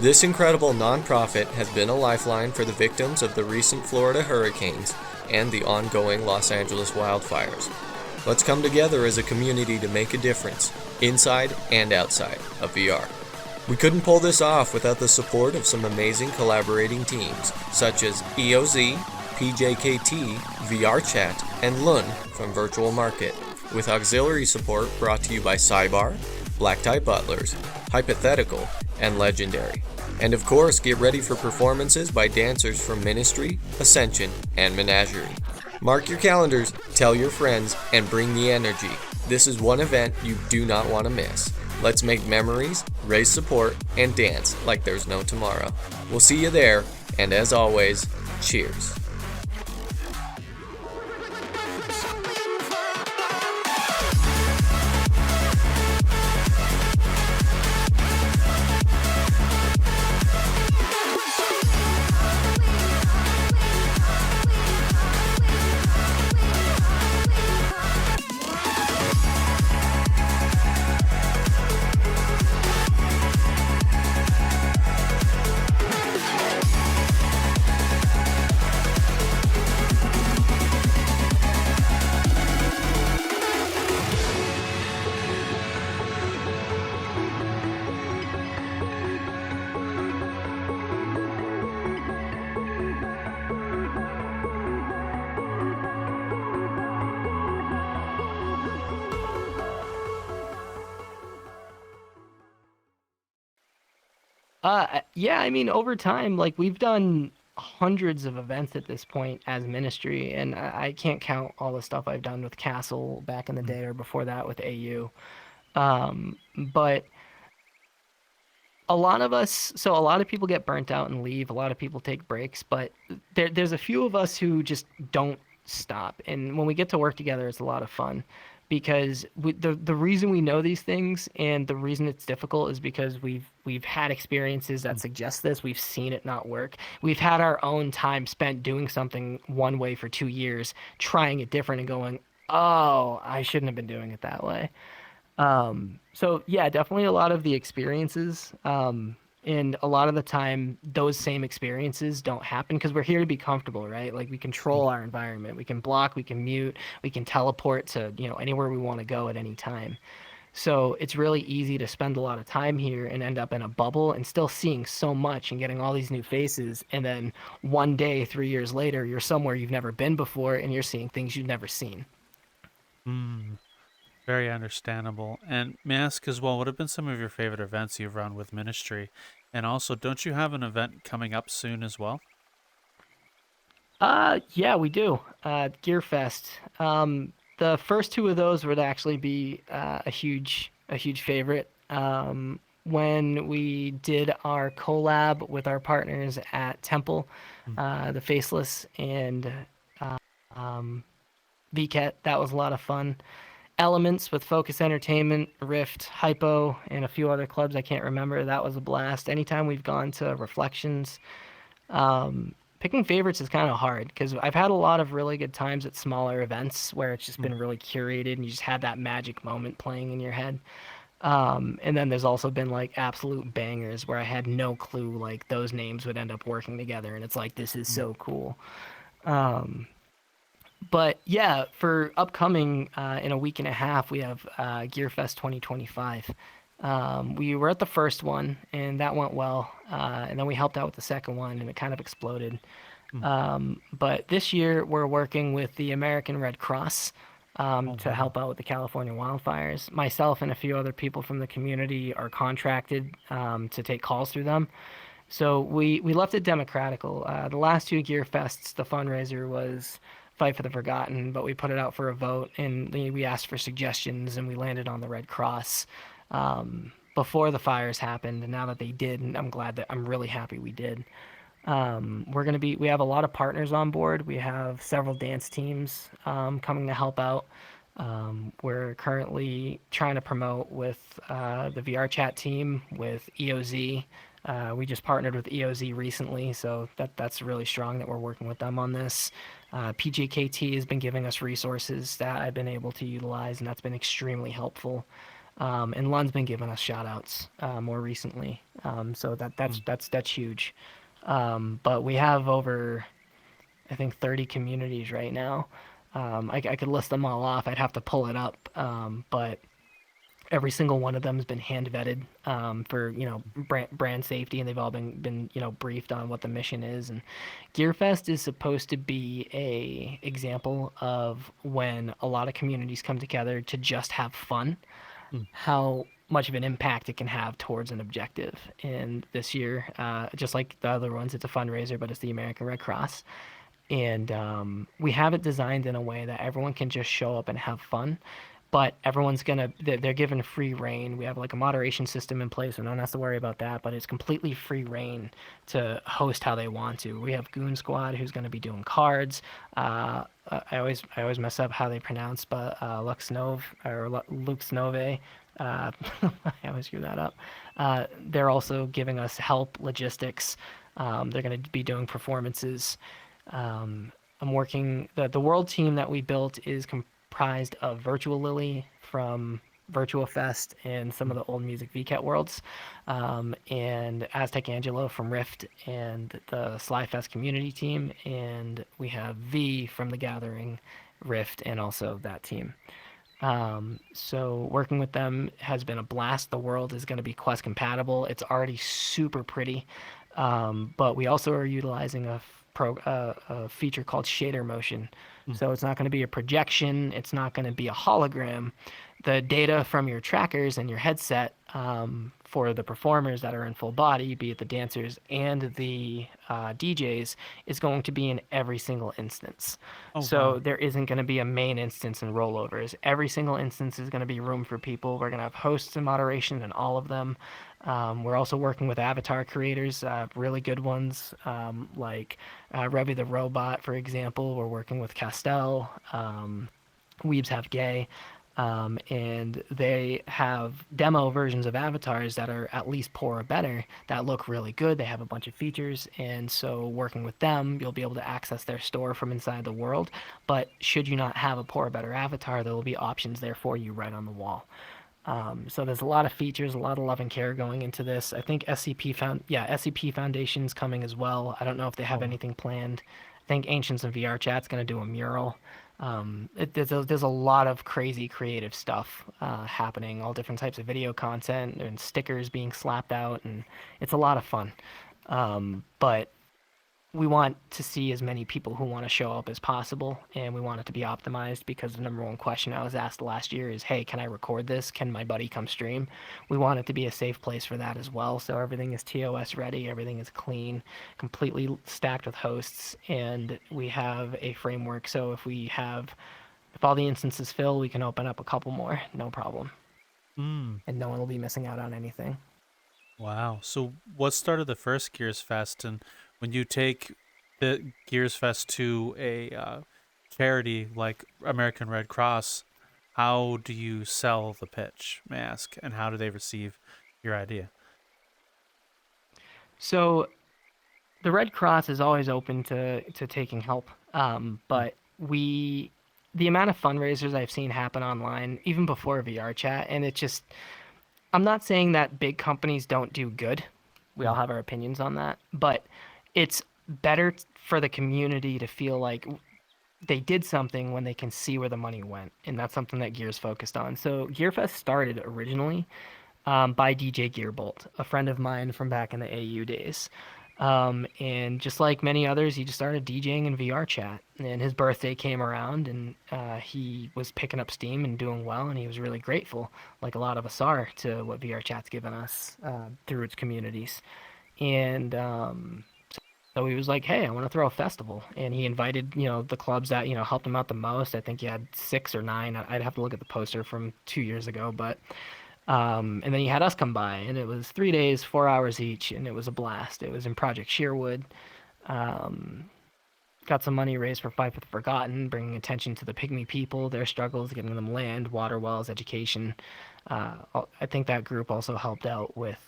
This incredible nonprofit has been a lifeline for the victims of the recent Florida hurricanes and the ongoing Los Angeles wildfires. Let's come together as a community to make a difference, inside and outside of VR. We couldn't pull this off without the support of some amazing collaborating teams, such as EOZ, PJKT, VRChat, and Lun from Virtual Market, with auxiliary support brought to you by Cybar, Black Tie Butlers, Hypothetical, and Legendary. And of course, get ready for performances by dancers from Ministry, Ascension, and Menagerie. Mark your calendars, tell your friends, and bring the energy. This is one event you do not want to miss. Let's make memories, raise support, and dance like there's no tomorrow. We'll see you there, and as always, cheers. Yeah, I mean, over time, like we've done hundreds of events at this point as ministry, and I can't count all the stuff I've done with Castle back in the day or before that with AU. But a lot of people get burnt out and leave. A lot of people take breaks, but there's a few of us who just don't stop. And when we get to work together, it's a lot of fun because the reason we know these things and the reason it's difficult is because we've had experiences that suggest this. We've seen it not work. We've had our own time spent doing something one way for 2 years, trying it different and going, oh, I shouldn't have been doing it that way. So yeah, definitely a lot of the experiences. And a lot of the time, those same experiences don't happen because we're here to be comfortable, right? Like we control our environment, we can block, we can mute, we can teleport to, anywhere we want to go at any time. So it's really easy to spend a lot of time here and end up in a bubble and still seeing so much and getting all these new faces. And then one day, 3 years later, you're somewhere you've never been before and you're seeing things you've never seen. Mm, very understandable. And may I ask as well, what have been some of your favorite events you've run with Ministry? And also, don't you have an event coming up soon as well? Yeah, we do. GearFest. The first two of those would actually be a huge favorite. When we did our collab with our partners at Temple, Mm. the Faceless and um, VCAT, that was a lot of fun. Elements with Focus Entertainment, Rift, Hypo, and a few other clubs I can't remember. That was a blast. Anytime we've gone to Reflections, picking favorites is kind of hard because I've had a lot of really good times at smaller events where it's just Mm. been really curated and you just had that magic moment playing in your head. And then there's also been like absolute bangers where I had no clue like those names would end up working together, and it's like this is Mm. so cool. Um, but yeah, for upcoming in a week and a half, we have GearFest 2025. We were at the first one, and that went well. And then we helped out with the second one, and it kind of exploded. Mm. But this year, we're working with the American Red Cross Oh, to wow. help out with the California wildfires. Myself and a few other people from the community are contracted to take calls through them. So we left it democratical. The last two Gear Fests, the fundraiser was Fight for the Forgotten, but we put it out for a vote and we asked for suggestions and we landed on the Red Cross before the fires happened. And now that they did, and I'm really happy we did. We have a lot of partners on board. We have several dance teams coming to help out. We're currently trying to promote with the VRChat team with EOZ. We just partnered with EOZ recently, so that's really strong that we're working with them on this. PJKT has been giving us resources that I've been able to utilize, and that's been extremely helpful. And Lun's been giving us shout outs more recently. So Mm. that's huge. But we have over, I think, 30 communities right now. I could list them all off. I'd have to pull it up. But every single one of them has been hand vetted for brand safety, and they've all been briefed on what the mission is. And GearFest is supposed to be a example of when a lot of communities come together to just have fun, Mm. how much of an impact it can have towards an objective. And this year, just like the other ones, it's a fundraiser, but it's the American Red Cross. And we have it designed in a way that everyone can just show up and have fun, but they're given free reign. We have like a moderation system in place, so no one has to worry about that, but it's completely free reign to host how they want to. We have Goon Squad who's going to be doing cards. I always mess up how they pronounce, but Luxnove or Luke Snove. Uh, I always screw that up. They're also giving us help, logistics. They're going to be doing performances. I'm working the world team that we built is comprised of Virtual Lily from Virtual Fest and some of Mm. the old music VCAT worlds, and Aztec Angelo from Rift and the Slyfest community team, and we have V from the Gathering, Rift, and also that team. So working with them has been a blast. The world is going to be Quest compatible. It's already super pretty, but we also are utilizing a feature called shader motion. Mm. So it's not going to be a projection. It's not going to be a hologram. The data from your trackers and your headset for the performers that are in full body, be it the dancers and the DJs, is going to be in every single instance. Oh, So wow. there isn't going to be a main instance and rollovers. Every single instance is going to be room for people. We're going to have hosts and moderation in all of them. We're also working with avatar creators, really good ones, like Revy the Robot, for example. We're working with Castell. Weebs Have Gay. And they have demo versions of avatars that are at least poor or better that look really good. They have a bunch of features, and so working with them, you'll be able to access their store from inside the world. But should you not have a poor or better avatar, there will be options there for you right on the wall. So there's a lot of features, a lot of love and care going into this. I think SCP Foundation's coming as well. I don't know if they have anything planned. I think Ancients and VRChat's going to do a mural. There's a lot of crazy creative stuff happening, all different types of video content and stickers being slapped out, and it's a lot of fun. But we want to see as many people who want to show up as possible, and we want it to be optimized because the number one question I was asked last year is, hey, can I record this? Can my buddy come stream? We want it to be a safe place for that as well. So everything is TOS ready, everything is clean, completely stacked with hosts, and we have a framework. So if all the instances fill, we can open up a couple more, no problem. And no one will be missing out on anything. Wow. So what started the first Gears Fest, and when you take the Gears Fest to a charity like American Red Cross, how do you sell the pitch, may I ask, and how do they receive your idea? So the Red Cross is always open to taking help, but the amount of fundraisers I've seen happen online, even before VRChat, and I'm not saying that big companies don't do good. We all have our opinions on that, but it's better for the community to feel like they did something when they can see where the money went, and that's something that Gears focused on. So GearFest started originally by DJ Gearbolt, a friend of mine from back in the AU days. And just like many others, he just started DJing in VRChat. And his birthday came around, and he was picking up steam and doing well, and he was really grateful, like a lot of us are, to what VRChat's given us through its communities. And so he was like, hey, I want to throw a festival. And he invited, the clubs that, helped him out the most. I think he had 6 or 9. I'd have to look at the poster from 2 years ago, but and then he had us come by, and it was 3 days, 4 hours each, and it was a blast. It was in Project Sherwood. Got some money raised for Fight for the Forgotten, bringing attention to the Pygmy people, their struggles, getting them land, water wells, education. I think that group also helped out with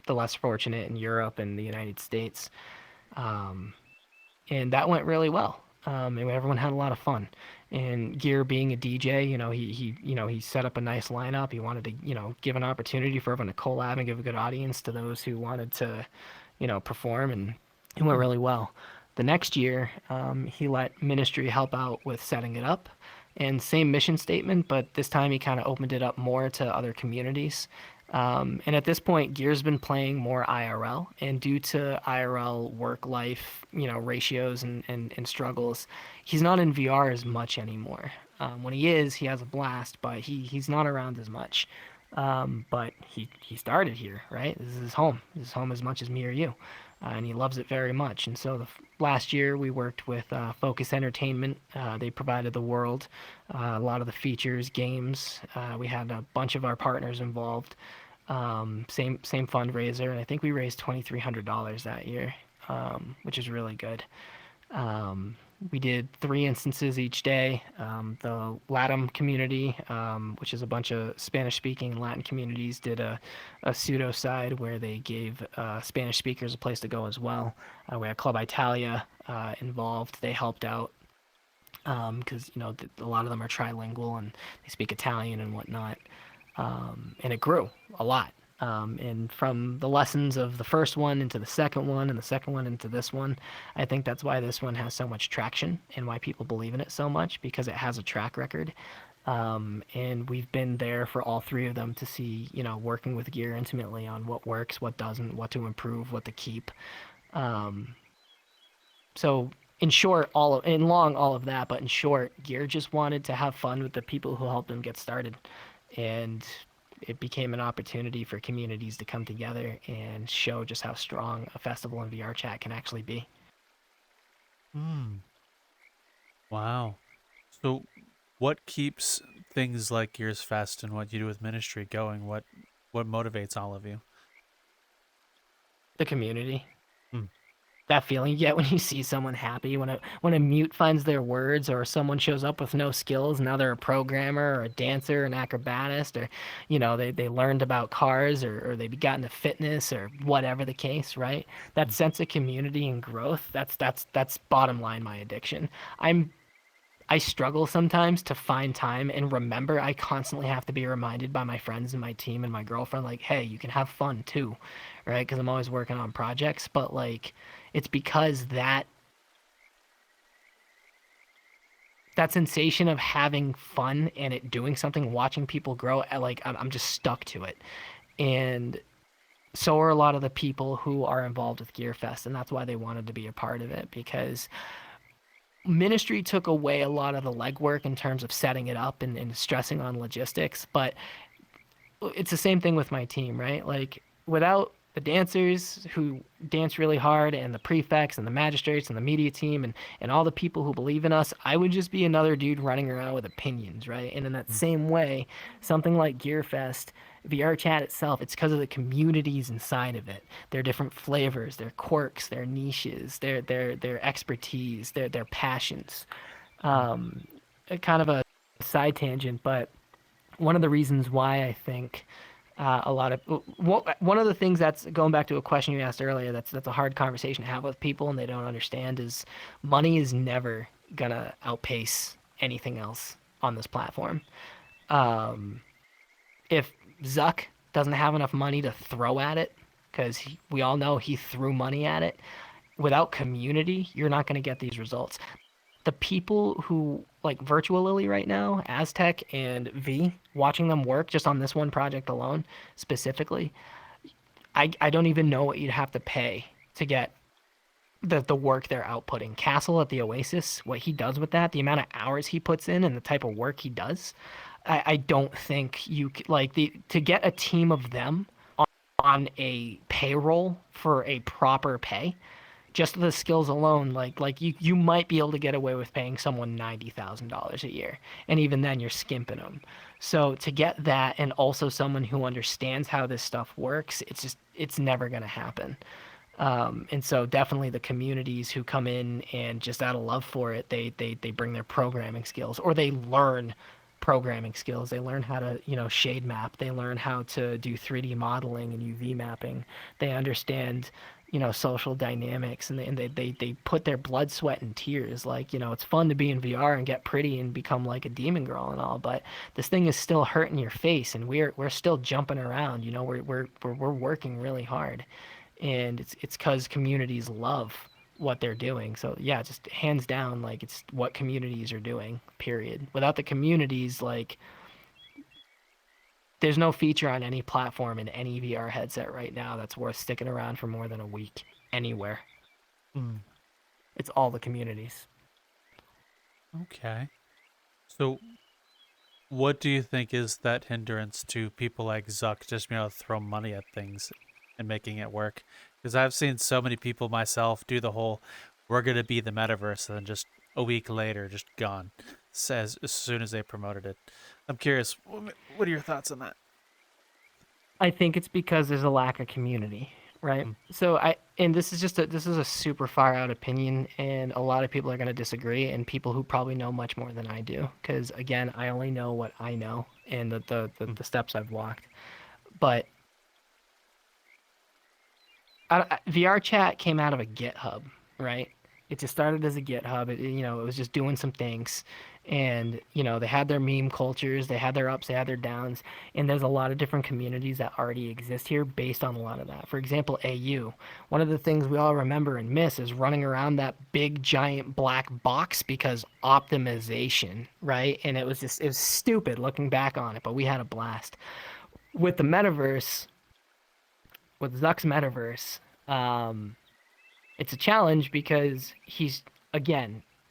the less fortunate in Europe and the United States. And that went really well. And everyone had a lot of fun. And Gear being a DJ, he set up a nice lineup. He wanted to, give an opportunity for everyone to collab and give a good audience to those who wanted to, perform, and it went really well. The next year, he let Ministry help out with setting it up, and same mission statement, but this time he kind of opened it up more to other communities. And at this point, Gear's been playing more IRL, and due to IRL work-life, ratios and struggles, he's not in VR as much anymore. When he is, he has a blast, but he's not around as much. But he started here, right? This is his home. This is home as much as me or you. And he loves it very much. And so last year we worked with Focus Entertainment. They provided the world, a lot of the features, games. We had a bunch of our partners involved. Same fundraiser, and I think we raised $2,300 that year, which is really good. We did 3 instances each day. The LATAM community, which is a bunch of Spanish-speaking Latin communities, did a pseudo side where they gave Spanish speakers a place to go as well. We had Club Italia involved. They helped out because a lot of them are trilingual and they speak Italian and whatnot. And it grew a lot. And from the lessons of the first one into the second one and the second one into this one, I think that's why this one has so much traction and why people believe in it so much, because it has a track record. And we've been there for all 3 of them to see, working with Gear intimately on what works, what doesn't, what to improve, what to keep. So in short, all of that, but in short, Gear just wanted to have fun with the people who helped him get started. And it became an opportunity for communities to come together and show just how strong a festival in VRChat can actually be. Wow. So what keeps things like Gears Fest and what you do with Ministry going? What motivates all of you? The community. That feeling you get when you see someone happy, when a mute finds their words, or someone shows up with no skills, now they're a programmer or a dancer, an acrobatist, or they learned about cars, or they got into fitness, or whatever the case, right? That sense of community and growth, that's bottom line my addiction. I struggle sometimes to find time and remember. I constantly have to be reminded by my friends and my team and my girlfriend, like, hey, you can have fun too, right? Because I'm always working on projects. But like, it's because that sensation of having fun and it doing something, watching people grow, like I'm just stuck to it. And so are a lot of the people who are involved with GearFest, and that's why they wanted to be a part of it, because Ministry took away a lot of the legwork in terms of setting it up and stressing on logistics. But it's the same thing with my team, right? Like, without the dancers who dance really hard, and the prefects and the magistrates and the media team and all the people who believe in us, I would just be another dude running around with opinions, right? And in that same way, something like GearFest, VRChat itself, it's because of the communities inside of it. Their different flavors, their quirks, their niches, their expertise, their passions. Kind of a side tangent, but one of the reasons why I think one of the things, that's going back to a question you asked earlier, that's a hard conversation to have with people and they don't understand, is money is never gonna outpace anything else on this platform. If Zuck doesn't have enough money to throw at it, because we all know he threw money at it, without community, you're not going to get these results. The people who, like Virtual Lily right now, Aztec and V, watching them work just on this one project alone, specifically, I don't even know what you'd have to pay to get the work they're outputting. Castle at the Oasis, what he does with that, the amount of hours he puts in and the type of work he does, I don't think to get a team of them on a payroll for a proper pay, just the skills alone, like you might be able to get away with paying someone $90,000 a year, and even then you're skimping them. So to get that, and also someone who understands how this stuff works, it's never going to happen. And so definitely the communities who come in and just out of love for it, they bring their programming skills, or they learn programming skills. They learn how to, shade map. They learn how to do 3D modeling and UV mapping. They understand, social dynamics, and they put their blood, sweat, and tears. Like, it's fun to be in VR and get pretty and become like a demon girl and all, but this thing is still hurting your face, and we're still jumping around. We're working really hard, and it's because communities love what they're doing. So yeah, just hands down, like, it's what communities are doing, period. Without the communities, like, there's no feature on any platform in any VR headset right now that's worth sticking around for more than a week anywhere. It's all the communities. Okay. So what do you think is that hindrance to people like Zuck just being able to throw money at things and making it work? Because I've seen so many people myself do the whole, we're going to be the metaverse, and then just a week later, just gone, as soon as they promoted it. I'm curious, what are your thoughts on that? I think it's because there's a lack of community, right? So this is a super far out opinion, and a lot of people are going to disagree, and people who probably know much more than I do, because again, I only know what I know and the steps I've walked. But VRChat came out of a GitHub, right? It just started as a GitHub. It was just doing some things, and they had their meme cultures, they had their ups, they had their downs, and there's a lot of different communities that already exist here based on a lot of that. For example, AU. One of the things we all remember and miss is running around that big giant black box because optimization, right? And it was stupid looking back on it, but we had a blast. With the metaverse, with Zuck's metaverse, it's a challenge because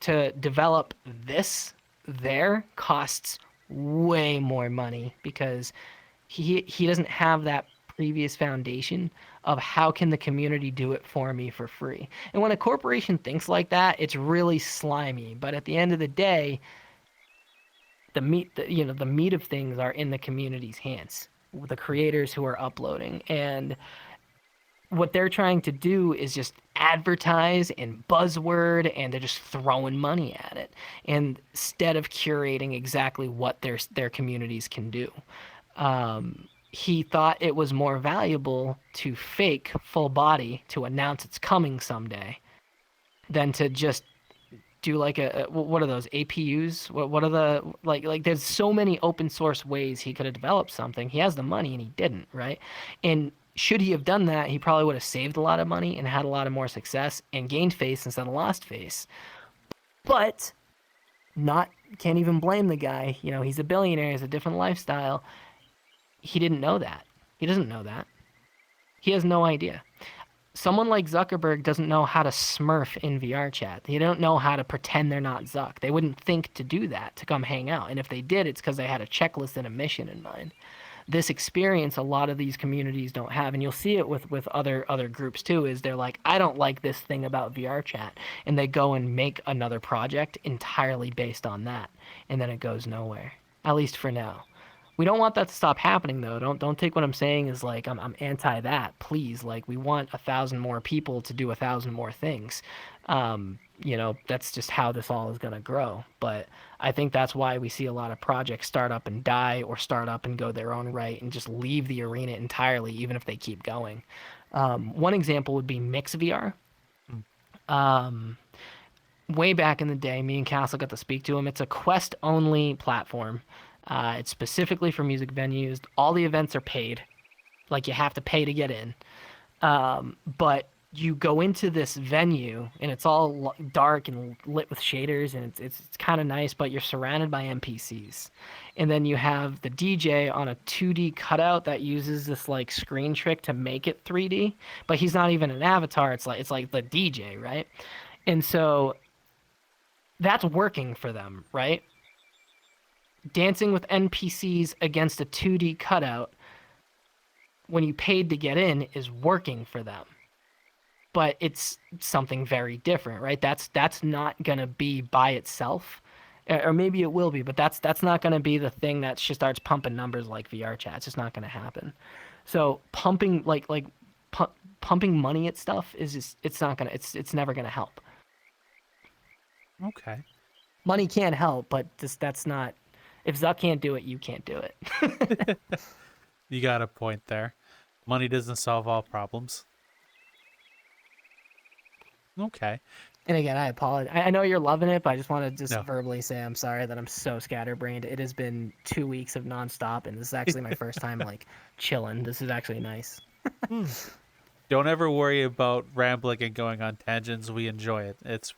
to develop this there costs way more money, because he doesn't have that previous foundation of how can the community do it for me for free. And when a corporation thinks like that, it's really slimy. But at the end of the day, the meat of things are in the community's hands, the creators who are uploading. And what they're trying to do is just advertise and buzzword, and they're just throwing money at it instead of curating exactly what their communities can do. He thought it was more valuable to fake full body to announce it's coming someday than to just do like what are those APUs? What are the like? There's so many open source ways he could have developed something. He has the money and he didn't, right? And should he have done that, he probably would have saved a lot of money and had a lot of more success and gained face instead of lost face. But can't even blame the guy. You know, he's a billionaire, he has a different lifestyle. He didn't know that. He doesn't know that. He has no idea. Someone like Zuckerberg doesn't know how to smurf in VRChat. They don't know how to pretend they're not Zuck. They wouldn't think to do that, to come hang out. And if they did, it's because they had a checklist and a mission in mind. This experience a lot of these communities don't have, and you'll see it with other groups too, is they're like, I don't like this thing about VRChat, and they go and make another project entirely based on that, and then it goes nowhere, at least for now. We don't want that to stop happening though. Don't take what I'm saying as like I'm anti that. Please, like, we want 1,000 more people to do 1,000 more things. You know, that's just how this all is going to grow. But I think that's why we see a lot of projects start up and die, or start up and go their own right and just leave the arena entirely, even if they keep going. One example would be MixVR. Way back in the day, me and Castle got to speak to him. It's a Quest-only platform. It's specifically for music venues. All the events are paid. Like, you have to pay to get in. But you go into this venue, and it's all dark and lit with shaders, and it's kind of nice, but you're surrounded by NPCs. And then you have the DJ on a 2D cutout that uses this, like, screen trick to make it 3D. But he's not even an avatar. It's like the DJ, right? And so that's working for them, right? Dancing with NPCs against a 2D cutout when you paid to get in is working for them. But it's something very different, right? That's not going to be by itself. Or maybe it will be, but that's not going to be the thing that just starts pumping numbers like VRChat. It's just not going to happen. So pumping pumping money at stuff is just, it's never going to help. Okay. Money can't help, but that's not. If Zuck can't do it, you can't do it. You got a point there. Money doesn't solve all problems. Okay. And again, I apologize. I know you're loving it, but I just want to just verbally say I'm sorry that I'm so scatterbrained. It has been 2 weeks of nonstop, and this is actually my first time like chilling. This is actually nice. Don't ever worry about rambling and going on tangents. We enjoy it. It's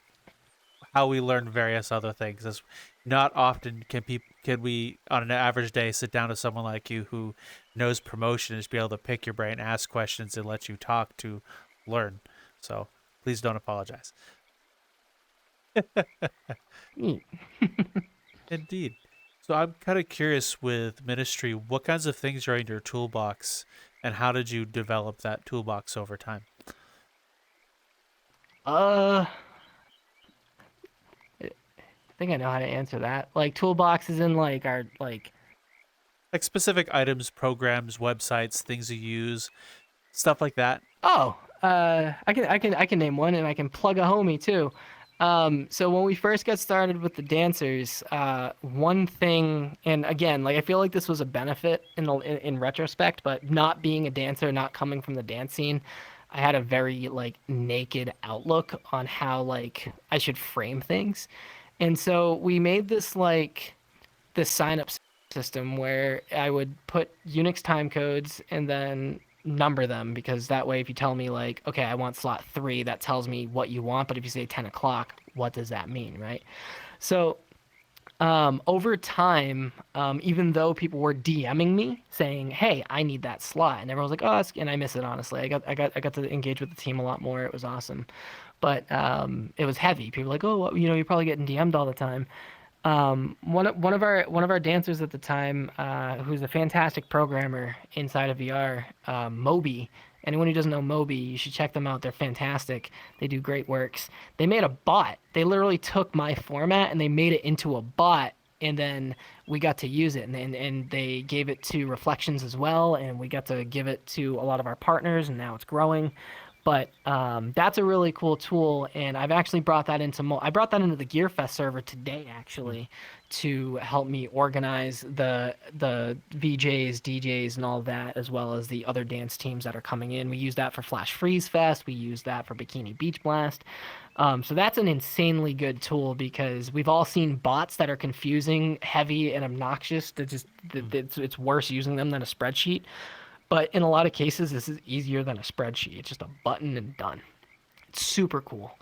how we learn various other things. It's not often can we on an average day sit down to someone like you who knows promotion and just be able to pick your brain, ask questions, and let you talk to learn. So please don't apologize. Indeed. So I'm kind of curious with Ministry, what kinds of things are in your toolbox, and how did you develop that toolbox over time? I think I know how to answer that. Like, toolboxes in like our like specific items, programs, websites, things you use, stuff like that. Oh, I can name one, and I can plug a homie too. So when we first got started with the dancers, one thing, and again, like, I feel like this was a benefit in retrospect, but not being a dancer, not coming from the dance scene, I had a very like naked outlook on how like I should frame things. And so we made this sign up system where I would put Unix time codes and then number them, because that way if you tell me like, okay, I want slot 3, that tells me what you want. But if you say 10 o'clock, what does that mean, right? So over time, even though people were DMing me saying, hey, I need that slot, and everyone was like, oh, and I miss it, honestly. I got to engage with the team a lot more. It was awesome. But it was heavy. People were like, oh, well, you're probably getting DM'd all the time. One of our dancers at the time, who's a fantastic programmer inside of VR, Moby. Anyone who doesn't know Moby, you should check them out. They're fantastic. They do great works. They made a bot. They literally took my format and they made it into a bot, and then we got to use it. And they gave it to Reflections as well, and we got to give it to a lot of our partners, and now it's growing. But that's a really cool tool, and I've actually brought that into I brought that into the GearFest server today, actually, to help me organize the VJs, DJs, and all that, as well as the other dance teams that are coming in. We use that for Flash Freeze Fest. We use that for Bikini Beach Blast. So that's an insanely good tool because we've all seen bots that are confusing, heavy, and obnoxious. It's worse using them than a spreadsheet. But in a lot of cases, this is easier than a spreadsheet. It's just a button and done. It's super cool.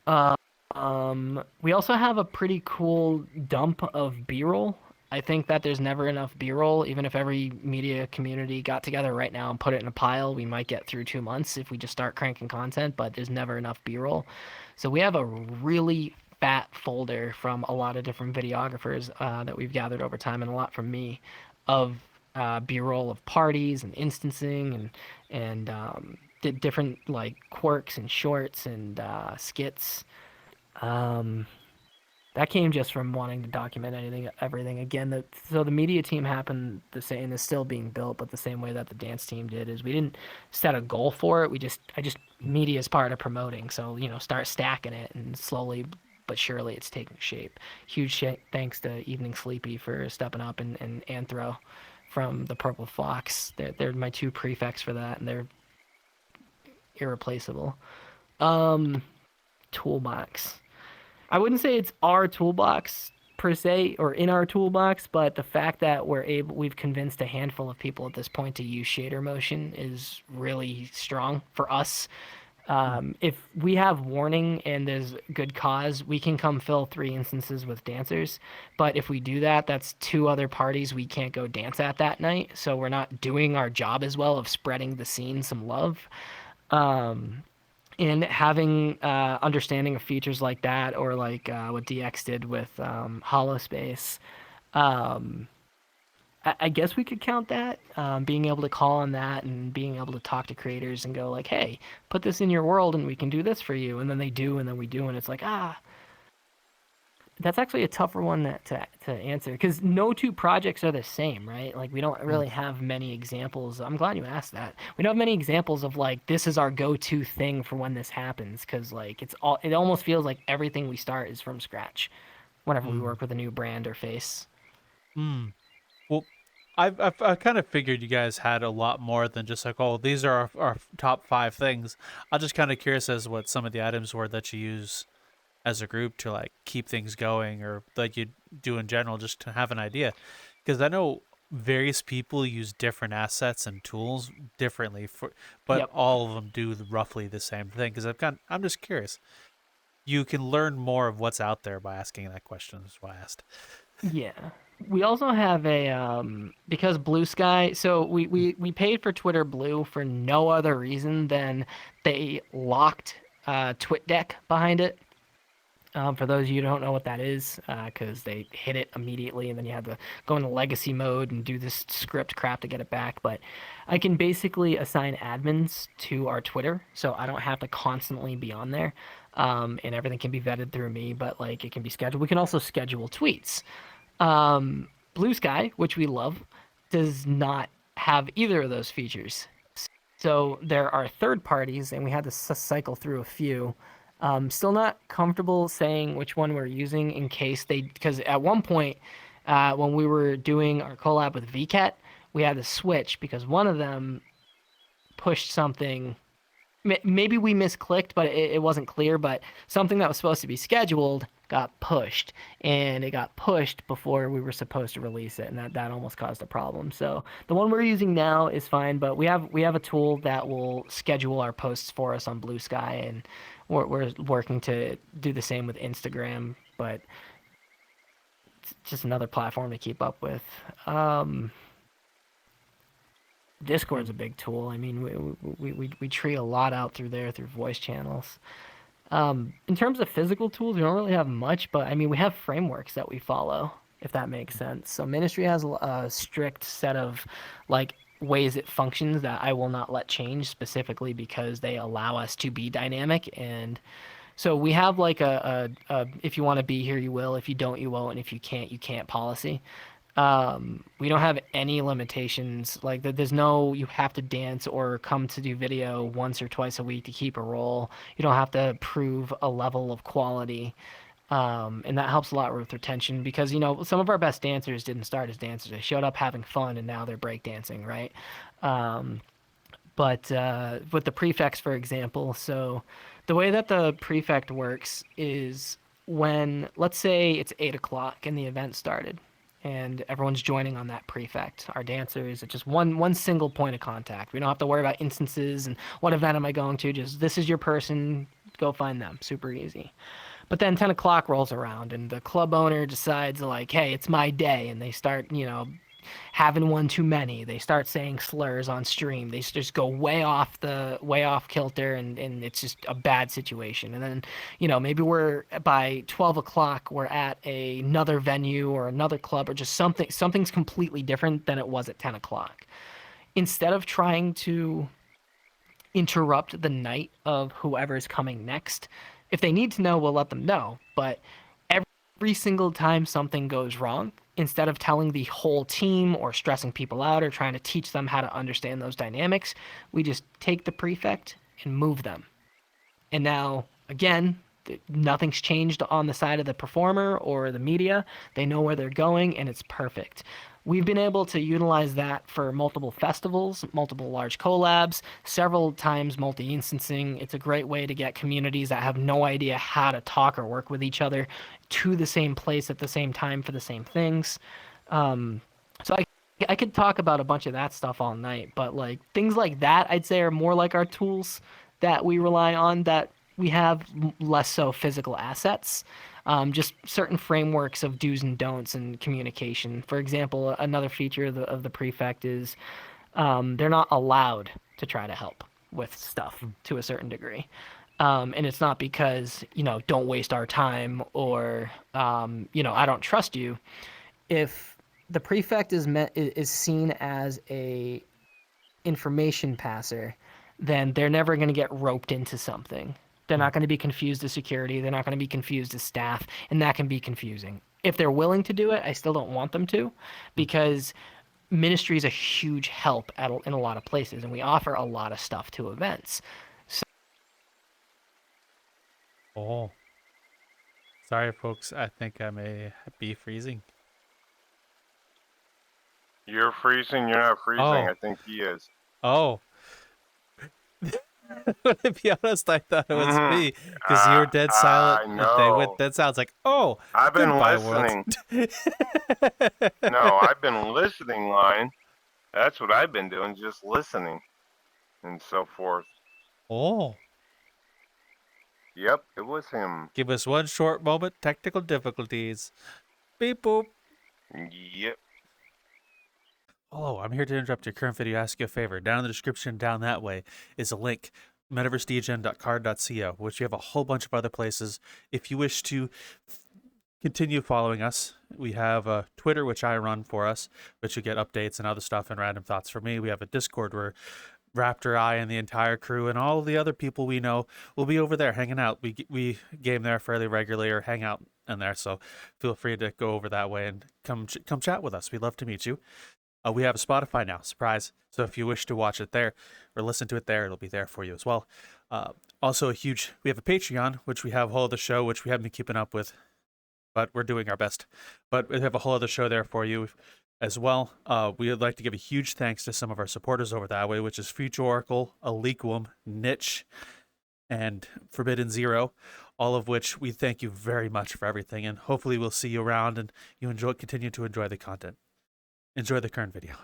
We also have a pretty cool dump of B-roll. I think that there's never enough B-roll. Even if every media community got together right now and put it in a pile, we might get through 2 months if we just start cranking content, but there's never enough B-roll. So we have a really fat folder from a lot of different videographers that we've gathered over time, and a lot from me, of B-roll of parties and instancing and different like quirks and shorts and skits. That came just from wanting to document everything. Again, so the media team happened the same, and is still being built, but the same way that the dance team did is we didn't set a goal for it. Media is part of promoting, so start stacking it, and slowly but surely it's taking shape. Huge thanks to Evening Sleepy for stepping up, and Anthro from the Purple Fox. They're my 2 prefects for that, and they're irreplaceable. Toolbox. I wouldn't say it's our toolbox per se, or in our toolbox, but the fact that we've convinced a handful of people at this point to use shader motion is really strong for us. If we have warning and there's good cause, we can come fill 3 instances with dancers. But if we do that, that's 2 other parties we can't go dance at that night. So we're not doing our job as well of spreading the scene some love. And having understanding of features like that, or like what DX did with Holospace, I guess we could count that. Being able to call on that and being able to talk to creators and go like, hey, put this in your world and we can do this for you. And then they do, and then we do, and it's like, that's actually a tougher one to answer, because no 2 projects are the same, right? Like, we don't really have many examples. I'm glad you asked that. We don't have many examples of like, this is our go-to thing for when this happens, because like it almost feels like everything we start is from scratch whenever we work with a new brand or face. Well, I kind of figured you guys had a lot more than just like, oh, these are our top 5 things. I'm just kind of curious as what some of the items were that you use as a group to like keep things going, or like you do in general, just to have an idea. Because I know various people use different assets and tools differently, but Yep. all of them do roughly the same thing. Because I'm just curious. You can learn more of what's out there by asking that question. Is why I asked. Yeah. We also have because Blue Sky, so we paid for Twitter Blue for no other reason than they locked TwitDeck behind it. For those of you who don't know what that is, because they hit it immediately, and then you had to go into legacy mode and do this script crap to get it back. But I can basically assign admins to our Twitter, so I don't have to constantly be on there, and everything can be vetted through me. But like, it can be scheduled. We can also schedule tweets. Blue Sky, which we love, does not have either of those features. So there are third parties, and we had to cycle through a few. Still not comfortable saying which one we're using in case because at one point, when we were doing our collab with VCat, we had to switch because one of them pushed something. Maybe we misclicked, but it wasn't clear, but something that was supposed to be scheduled got pushed, and it got pushed before we were supposed to release it, and that almost caused a problem. So the one we're using now is fine, but we have a tool that will schedule our posts for us on Blue Sky, and we're working to do the same with Instagram, but it's just another platform to keep up with. Discord's a big tool. I mean, we tree a lot out through there through voice channels. In terms of physical tools, we don't really have much, but I mean, we have frameworks that we follow, if that makes sense. So Ministry has a strict set of like ways it functions that I will not let change, specifically because they allow us to be dynamic. And so we have like a if you want to be here, you will. If you don't, you won't. And if you can't, you can't policy. We don't have any limitations. Like there's no you have to dance or come to do video once or twice a week to keep a role. You don't have to prove a level of quality. And that helps a lot with retention because, some of our best dancers didn't start as dancers. They showed up having fun and now they're breakdancing, right? Um, but with the prefects, for example, so the way that the prefect works is when, let's say it's 8 o'clock and the event started and everyone's joining on that prefect. Our dancers, it's just one single point of contact. We don't have to worry about instances and what event am I going to. Just this is your person, go find them. Super easy. But then 10 o'clock rolls around and the club owner decides like, hey, it's my day. And they start, having one too many. They start saying slurs on stream. They just go way off kilter and it's just a bad situation. And then, maybe we're by 12 o'clock, we're at another venue or another club or just something's completely different than it was at 10 o'clock. Instead of trying to interrupt the night of whoever's coming next, if they need to know, we'll let them know. But every single time something goes wrong, instead of telling the whole team or stressing people out or trying to teach them how to understand those dynamics, we just take the prefect and move them. And now, again, nothing's changed on the side of the performer or the media. They know where they're going, and it's perfect. We've been able to utilize that for multiple festivals, multiple large collabs, several times multi-instancing. It's a great way to get communities that have no idea how to talk or work with each other to the same place at the same time for the same things. So I could talk about a bunch of that stuff all night, but like things like that, I'd say are more like our tools that we rely on, that we have less so physical assets. Just certain frameworks of do's and don'ts and communication. For example, another feature of the prefect is they're not allowed to try to help with stuff to a certain degree. And it's not because, don't waste our time or, I don't trust you. If the prefect is seen as a information passer, then they're never going to get roped into something. They're not going to be confused as security. They're not going to be confused as staff, and that can be confusing. If they're willing to do it, I still don't want them to, because ministry is a huge help in a lot of places, and we offer a lot of stuff to events. Oh. Sorry, folks. I think I may be freezing. You're freezing. You're not freezing. Oh. I think he is. Oh. To be honest, I thought it was me because you were dead silent. I know. They went dead silent. It's like, oh, I've been goodbye, listening. world. No, I've been listening, Lion. That's what I've been doing, just listening and so forth. Oh. Yep, it was him. Give us one short moment. Technical difficulties. Beep boop. Yep. Hello, I'm here to interrupt your current video. Ask you a favor. Down in the description, down that way, is a link. Metaversedegen.card.co, which you have a whole bunch of other places. If you wish to continue following us, we have Twitter, which I run for us, which you get updates and other stuff and random thoughts from me. We have a Discord where Raptor, I, and the entire crew and all the other people we know will be over there hanging out. We game there fairly regularly or hang out in there, so feel free to go over that way and come chat with us. We'd love to meet you. We have a Spotify now, surprise. So if you wish to watch it there or listen to it there, it'll be there for you as well. Also we have a Patreon, which we have a whole other show, which we haven't been keeping up with, but we're doing our best. But we have a whole other show there for you as well. We would like to give a huge thanks to some of our supporters over that way, which is Future Oracle, Aliquum, Niche, and Forbidden Zero, all of which we thank you very much for everything. And hopefully we'll see you around and you continue to enjoy the content. Enjoy the current video.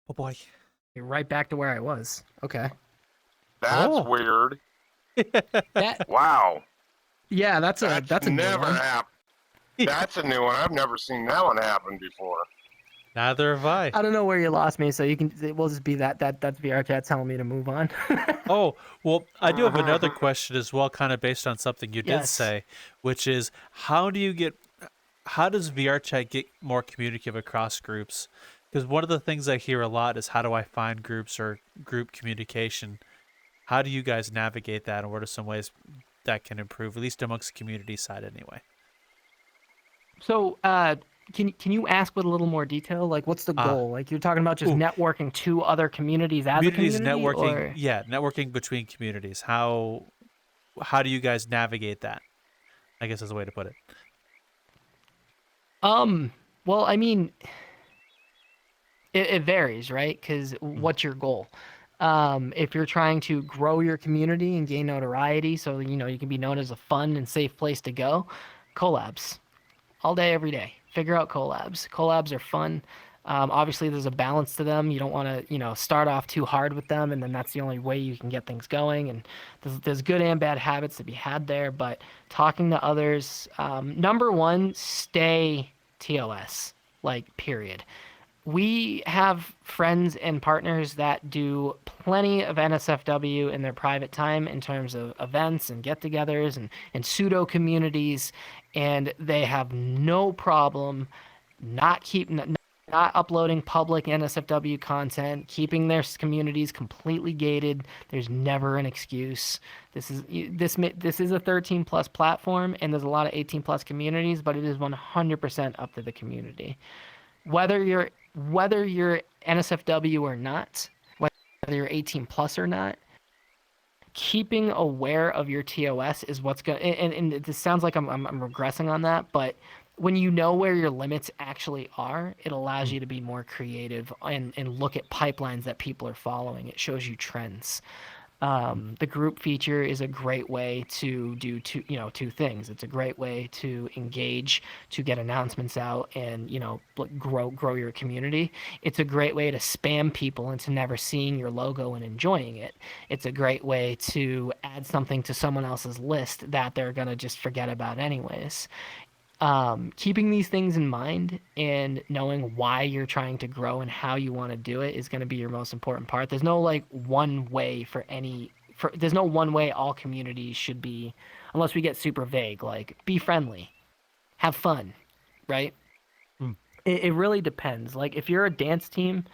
Oh boy. You're right back to where I was. Okay. That's weird. Wow. Yeah, that's a new never one. happened. That's a new one. I've never seen that one happen before. Neither have I. I don't know where you lost me, so we'll just be that's VRChat telling me to move on. Oh, well, I do have another question as well, kind of based on something you did say, which is how does VRChat get more communicative across groups? Because one of the things I hear a lot is how do I find groups or group communication? How do you guys navigate that, and what are some ways that can improve, at least amongst the community side anyway? So can you ask with a little more detail? Like, what's the goal? Like, you're talking about just ooh. networking to other communities as Communities a community, networking, or networking between communities. How do you guys navigate that? I guess is a way to put it. well, I mean, it varies, right? Because what's your goal? If you're trying to grow your community and gain notoriety, so you can be known as a fun and safe place to go, collabs all day, every day. Figure out collabs. Collabs are fun. Obviously, there's a balance to them. You don't want to, start off too hard with them, and then that's the only way you can get things going. And there's good and bad habits to be had there. But talking to others, number one, stay TOS, like, period. We have friends and partners that do plenty of NSFW in their private time in terms of events and get-togethers and pseudo communities, and they have no problem not uploading public NSFW content, keeping their communities completely gated. There's never an excuse. This is a 13 plus platform, and there's a lot of 18 plus communities, but it is 100% up to the community. Whether you're NSFW or not, whether you're 18 plus or not, keeping aware of your TOS is what's going to, and this sounds like I'm regressing on that, but when you know where your limits actually are, it allows you to be more creative and look at pipelines that people are following. It shows you trends. The group feature is a great way to do two things. It's a great way to engage, to get announcements out, and grow your community. It's a great way to spam people into never seeing your logo and enjoying it. It's a great way to add something to someone else's list that they're gonna just forget about anyways. Keeping these things in mind and knowing why you're trying to grow and how you want to do it is going to be your most important part. There's no one way there's no one way all communities should be, unless we get super vague, like be friendly, have fun, right? It really depends. Like if you're a dance team,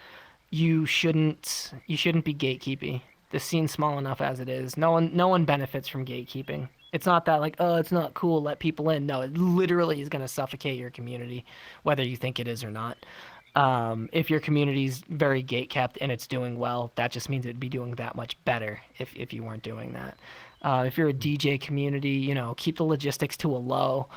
you shouldn't be gatekeeping. The scene's small enough as it is. No one benefits from gatekeeping. It's not that it's not cool, let people in. No, it literally is going to suffocate your community, whether you think it is or not. If your community's very gate kept and it's doing well, that just means it'd be doing that much better if you weren't doing that. If you're a DJ community, keep the logistics to a low.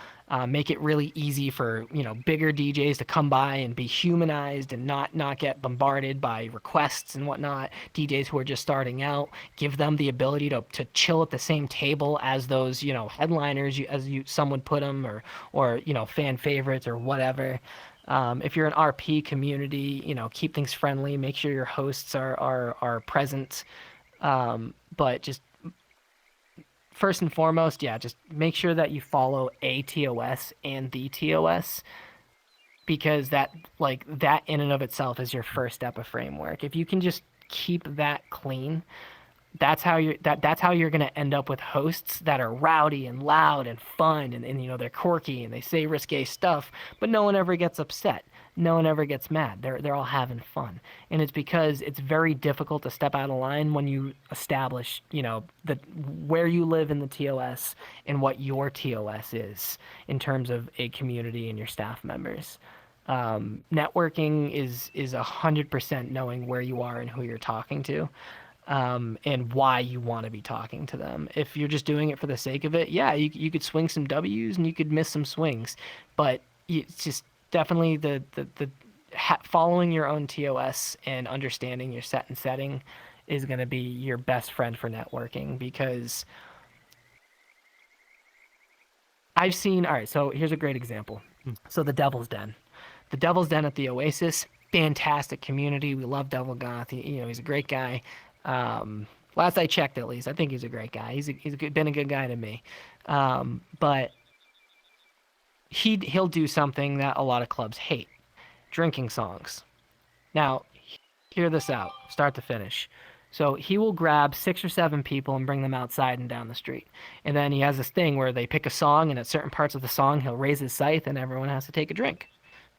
Make it really easy for bigger DJs to come by and be humanized and not get bombarded by requests and whatnot. DJs who are just starting out, give them the ability to chill at the same table as those headliners, some would put them, or fan favorites or whatever. If you're an RP community, keep things friendly. Make sure your hosts are present, but just first and foremost, just make sure that you follow a TOS and the TOS, because that in and of itself is your first step of framework. If you can just keep that clean, that's how you're going to end up with hosts that are rowdy and loud and fun, and they're quirky and they say risque stuff, but no one ever gets upset. No one ever gets mad. They're all having fun. And it's because it's very difficult to step out of line when you establish, where you live in the TOS and what your TOS is in terms of a community and your staff members. Networking is 100% knowing where you are and who you're talking to. And why you want to be talking to them. If you're just doing it for the sake of it, you could swing some W's and you could miss some swings, but it's just definitely the following your own TOS and understanding your set and setting is going to be your best friend for networking, because I've seen, all right, so here's a great example. So the Devil's Den at the Oasis, fantastic community. We love Devil Goth. He's a great guy. Last I checked, at least, I think he's a great guy. He's been a good guy to me. But he'll do something that a lot of clubs hate: drinking songs. Now, hear this out, start to finish. So he will grab 6 or 7 people and bring them outside and down the street. And then he has this thing where they pick a song, and at certain parts of the song, he'll raise his scythe and everyone has to take a drink.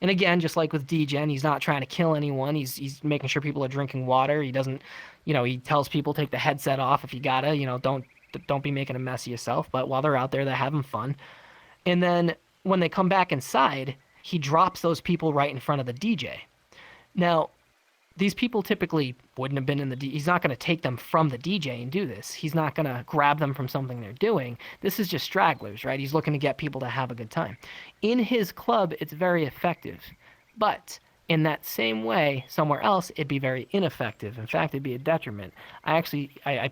And again, just like with Degen, he's not trying to kill anyone. He's making sure people are drinking water. He doesn't, he tells people take the headset off if you gotta, don't be making a mess of yourself. But while they're out there, they're having fun. And then when they come back inside, he drops those people right in front of the DJ. Now, these people typically wouldn't have been in the he's not going to take them from the DJ and do this. He's not going to grab them from something they're doing. This is just stragglers, right? He's looking to get people to have a good time. In his club, it's very effective. But in that same way, somewhere else, it'd be very ineffective. In fact, it'd be a detriment. I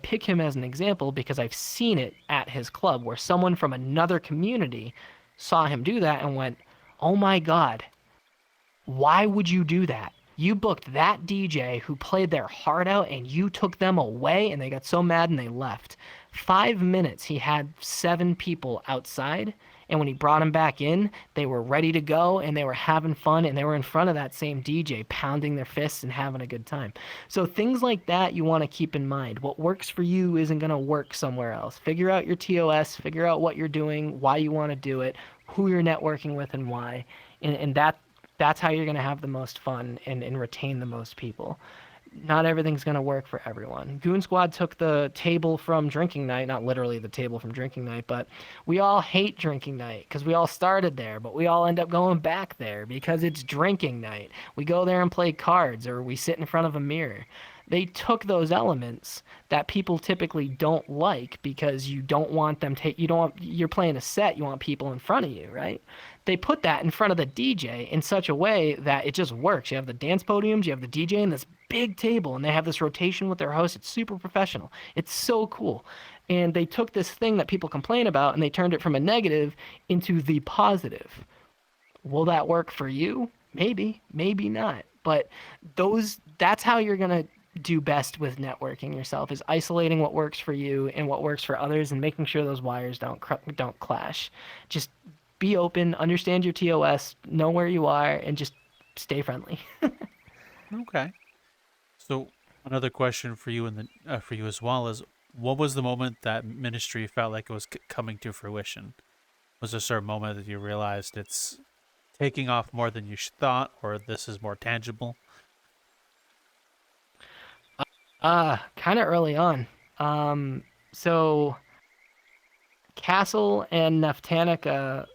pick him as an example because I've seen it at his club where someone from another community saw him do that and went, "Oh my God, why would you do that? You booked that DJ who played their heart out and you took them away," and they got so mad and they left. 5 minutes, he had 7 people outside, and when he brought them back in, they were ready to go and they were having fun and they were in front of that same DJ pounding their fists and having a good time. So things like that you want to keep in mind. What works for you isn't going to work somewhere else. Figure out your TOS, figure out what you're doing, why you want to do it, who you're networking with and why, and that's how you're going to have the most fun and retain the most people. Not everything's going to work for everyone. Goon Squad took the table from drinking night, not literally the table from drinking night, but we all hate drinking night because we all started there, but we all end up going back there because it's drinking night. We go there and play cards, or we sit in front of a mirror. They took those elements that people typically don't like because you don't want them you're playing a set, you want people in front of you, right? They put that in front of the DJ in such a way that it just works. You have the dance podiums, you have the DJ and this big table, and they have this rotation with their host. It's super professional. It's so cool. And they took this thing that people complain about and they turned it from a negative into the positive. Will that work for you? Maybe, maybe not. But that's how you're going to do best with networking yourself, is isolating what works for you and what works for others and making sure those wires don't clash. Just be open, understand your TOS, know where you are, and just stay friendly. Okay. So another question for you for you as well is, what was the moment that Ministry felt like it was coming to fruition? Was there a certain moment that you realized it's taking off more than you thought, or this is more tangible? Kind of early on. So Castle and Neftanica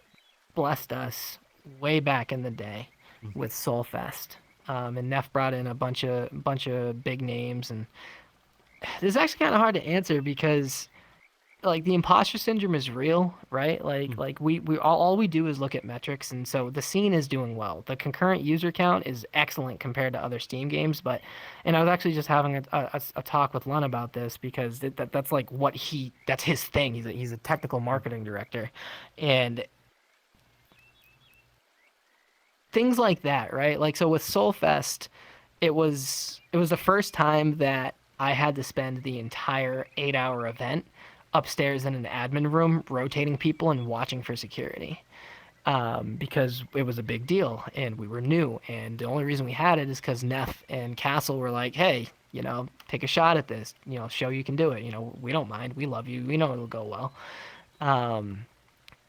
blessed us way back in the day with Soulfest. And Neff brought in a bunch of big names, and this is actually kind of hard to answer because like the imposter syndrome is real, right? Like we all we do is look at metrics, and so the scene is doing well. The concurrent user count is excellent compared to other Steam games, and I was actually just having a talk with Len about this because that's like that's his thing. He's a technical marketing director, and things like that, right? Like, so with Soulfest, it was the first time that I had to spend the entire 8-hour event upstairs in an admin room rotating people and watching for security, because it was a big deal and we were new, and the only reason we had it is because Neff and Castle were like, hey, take a shot at this, show you can do it, we don't mind, we love you, we know it'll go well.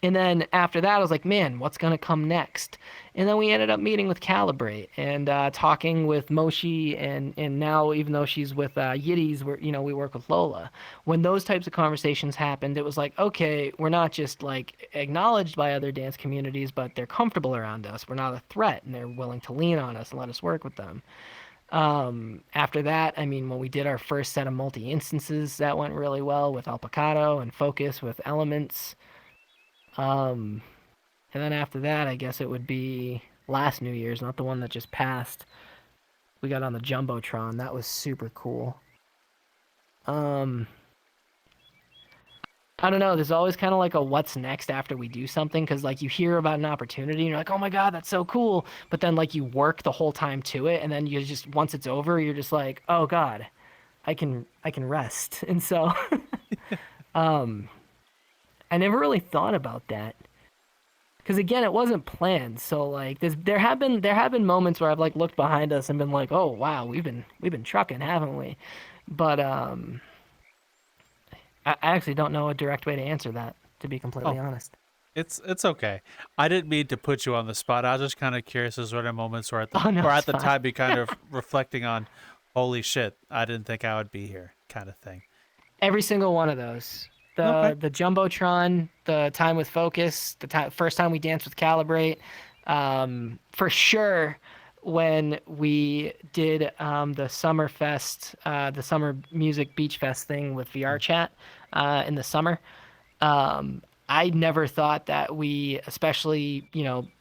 And then after that, I was like, man, what's going to come next? And then we ended up meeting with Calibrate and talking with Moshi, and now, even though she's with Yiddies, we work with Lola. When those types of conversations happened, it was like, okay, we're not just like acknowledged by other dance communities, but they're comfortable around us. We're not a threat, and they're willing to lean on us and let us work with them. After that, I mean, when we did our first set of multi-instances, that went really well with Alpacato and Focus with Elements. And then after that, I guess it would be last New Year's, not the one that just passed. We got on the Jumbotron. That was super cool. I don't know. There's always kind of like a what's next after we do something, because like you hear about an opportunity and you're like, oh my God, that's so cool. But then like you work the whole time to it, and then you just, once it's over, you're just like, oh God, I can rest. And so, I never really thought about that, because again, it wasn't planned. So like there have been moments where I've like looked behind us and been like, oh wow, we've been trucking, haven't we? But I actually don't know a direct way to answer that, to be completely honest. It's okay. I didn't mean to put you on the spot. I was just kind of curious. Is there moments where at the time you kind of reflecting on, holy shit, I didn't think I would be here, kind of thing. Every single one of those. The Jumbotron, the time with Focus, first time we danced with Calibrate, For sure, when we did the summer fest, the summer music beach fest thing with VRChat in the summer, I never thought that we, especially,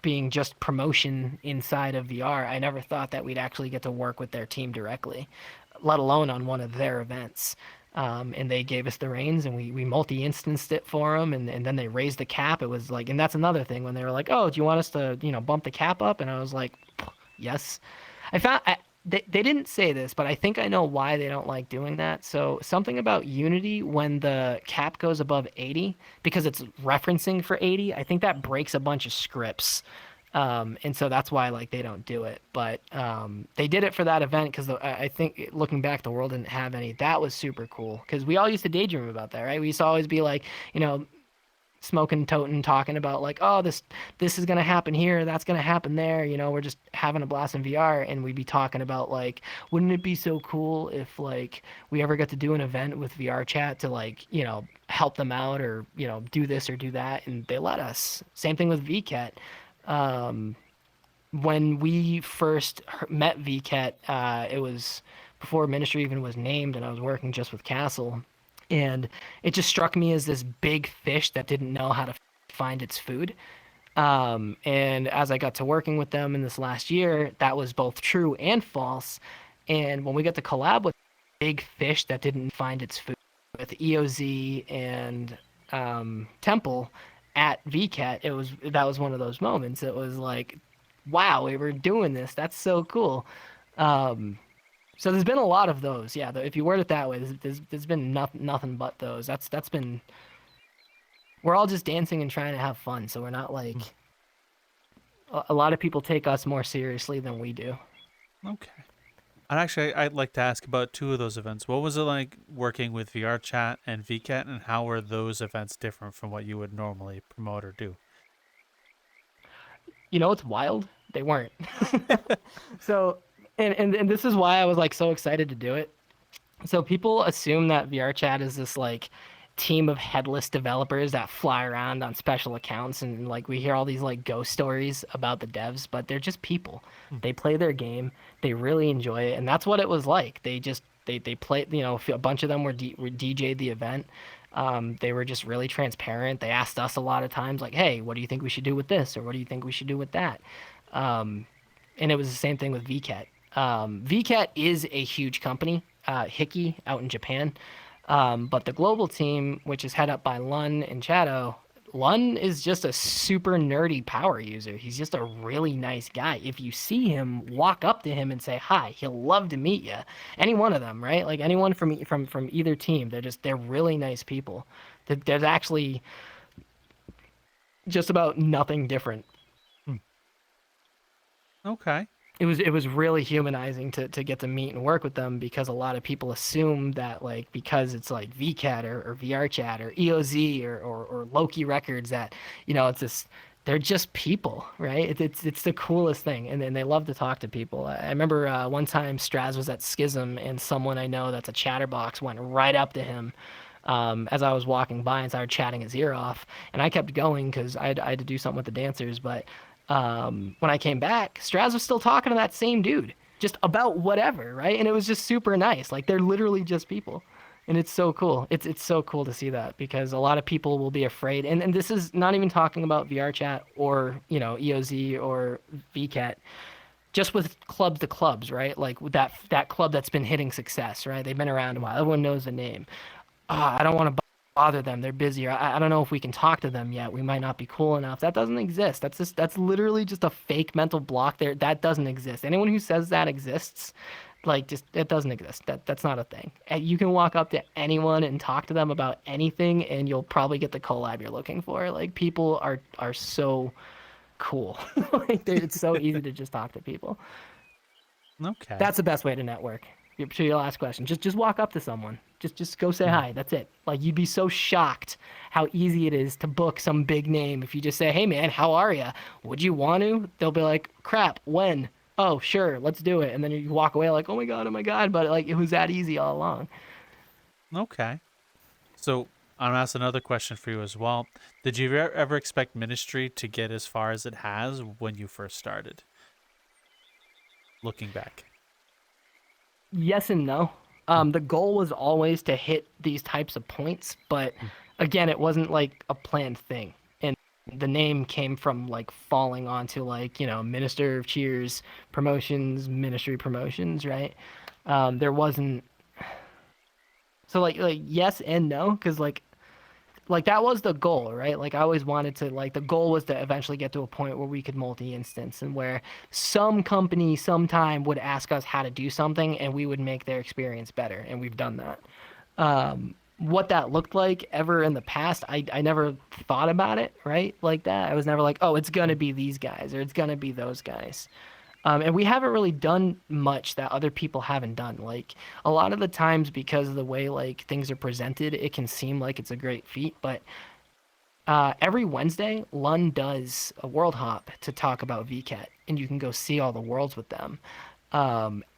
being just promotion inside of VR, I never thought that we'd actually get to work with their team directly, let alone on one of their events. And they gave us the reins and we multi-instanced it for them. And then they raised the cap. It was like, and that's another thing when they were like, oh, do you want us to, bump the cap up? And I was like, yes. They didn't say this, but I think I know why they don't like doing that. So something about Unity when the cap goes above 80, because it's referencing for 80, I think that breaks a bunch of scripts. And so that's why like they don't do it. But they did it for that event because I think looking back, the world didn't have any. That was super cool because we all used to daydream about that, right? We used to always be like, smoking, toting, talking about like, oh, this is gonna happen here, that's gonna happen there. We're just having a blast in VR, and we'd be talking about like, wouldn't it be so cool if like we ever got to do an event with VRChat to like, help them out or do this or do that, and they let us. Same thing with VCat. When we first met VCat, it was before Ministry even was named, and I was working just with Castle. And it just struck me as this big fish that didn't know how to find its food. And as I got to working with them in this last year, that was both true and false. And when we got to collab with big fish that didn't find its food with EOZ and Temple at VCat, that was one of those moments. It was like, wow, we were doing this. That's so cool. So there's been a lot of those. Yeah, if you word it that way, there's been nothing but those. That's been. We're all just dancing and trying to have fun, so we're not like. A lot of people take us more seriously than we do. Okay. And actually, I'd like to ask about two of those events. What was it like working with VRChat and VCat, and how were those events different from what you would normally promote or do? It's wild. They weren't. So. And this is why I was like so excited to do it. So people assume that VRChat is this like team of headless developers that fly around on special accounts, and like we hear all these like ghost stories about the devs, but they're just people. They play their game, they really enjoy it, and that's what it was like. They play, a bunch of them were DJ'd the event. They were just really transparent. They asked us a lot of times like, hey, what do you think we should do with this, or what do you think we should do with that? And it was the same thing with VCat. VCat is a huge company, Hiki out in Japan. But the global team, which is head up by Lun and Chado, Lun is just a super nerdy power user. He's just a really nice guy. If you see him, walk up to him and say hi. He'll love to meet you. Any one of them, right? Like anyone from either team, they're really nice people. There's actually just about nothing different. Okay. It was really humanizing to get to meet and work with them, because a lot of people assume that like because it's like VCat or VRChat or EOZ or Loki Records that it's this, they're just people, right? It's the coolest thing, and then they love to talk to people. I remember one time Straz was at Schism, and someone I know that's a chatterbox went right up to him as I was walking by and started chatting his ear off, and I kept going because I had to do something with the dancers, but. When I came back, Straz was still talking to that same dude, just about whatever, right? And it was just super nice. Like they're literally just people, and it's so cool. It's so cool to see that, because a lot of people will be afraid, and this is not even talking about VRChat or EOZ or VCat, just with clubs to clubs, right? Like with that club that's been hitting success, right? They've been around a while. Everyone knows the name. I don't want to bother them, they're busy, or I don't know if we can talk to them yet, we might not be cool enough. That doesn't exist. That's literally just a fake mental block there. That doesn't exist. Anyone who says that exists, it doesn't exist. That's not a thing. You can walk up to anyone and talk to them about anything, and you'll probably get the collab you're looking for. Like people are so cool. It's so easy to just talk to people. Okay. That's the best way to network. To your last question, just walk up to someone. Just go say hi. That's it. Like you'd be so shocked how easy it is to book some big name if you just say, "Hey man, how are you? Would you want to?" They'll be like, "Crap, when?" "Oh, sure, let's do it." And then you walk away like, oh my god. But like it was that easy all along. Okay. So I'm gonna ask another question for you as well. Did you ever expect Ministry to get as far as it has when you first started? Looking back. Yes and no. The goal was always to hit these types of points, but again, it wasn't like a planned thing. And the name came from like falling onto like, Minister of Cheers promotions, ministry promotions, right? There wasn't so like yes and no, because like that was the goal, right? Like I always wanted to like the goal was to eventually get to a point where we could multi-instance and where some company sometime would ask us how to do something and we would make their experience better, and we've done that. What that looked like ever in the past, I never thought about it, right? Like that. I was never like, oh, it's gonna be these guys or it's gonna be those guys. And we haven't really done much that other people haven't done. Like a lot of the times, because of the way like things are presented, it can seem like it's a great feat. But every Wednesday, Lund does a world hop to talk about VCat, and you can go see all the worlds with them.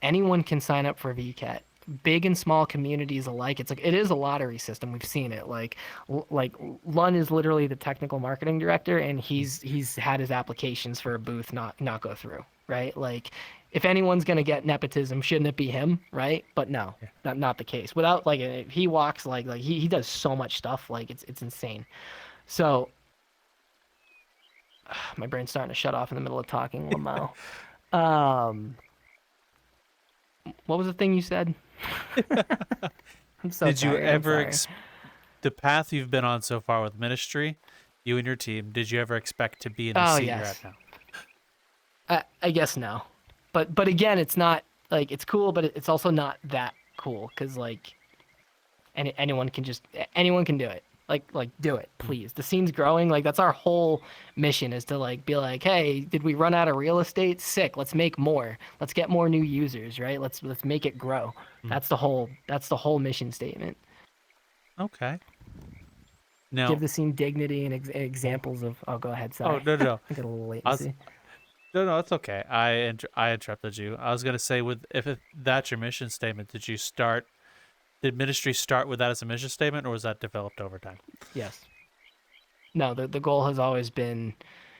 Anyone can sign up for VCat. Big and small communities alike. It's like it is a lottery system. We've seen it. Like Lund is literally the technical marketing director, and he's had his applications for a booth not go through. Right? Like, if anyone's gonna get nepotism, shouldn't it be him? Right? But no, not the case. Without like he walks like he does so much stuff. Like it's insane. So my brain's starting to shut off in the middle of talking, Lamau. What was the thing you said? I'm so Did you tired. I'm ever sorry. the path you've been on so far with Ministry, you and your team, did you ever expect to be in the Oh seat you're at yes. now? I guess no, but again, it's not like it's cool, but it's also not that cool because like anyone can do it. Like do it, please. The scene's growing. Like that's our whole mission is to like be like, hey, did we run out of real estate? Sick. Let's make more. Let's get more new users, right? Let's make it grow. Hmm. That's the whole mission statement. Okay. Give Now, the scene dignity and examples of. Oh, go ahead. oh Sorry. no, no, no. I got a little I was latency. No, no, it's okay. I interrupted you. I was gonna say, with if that's your mission statement, did Ministry start with that as a mission statement, or was that developed over time? Yes. No, the goal has always been,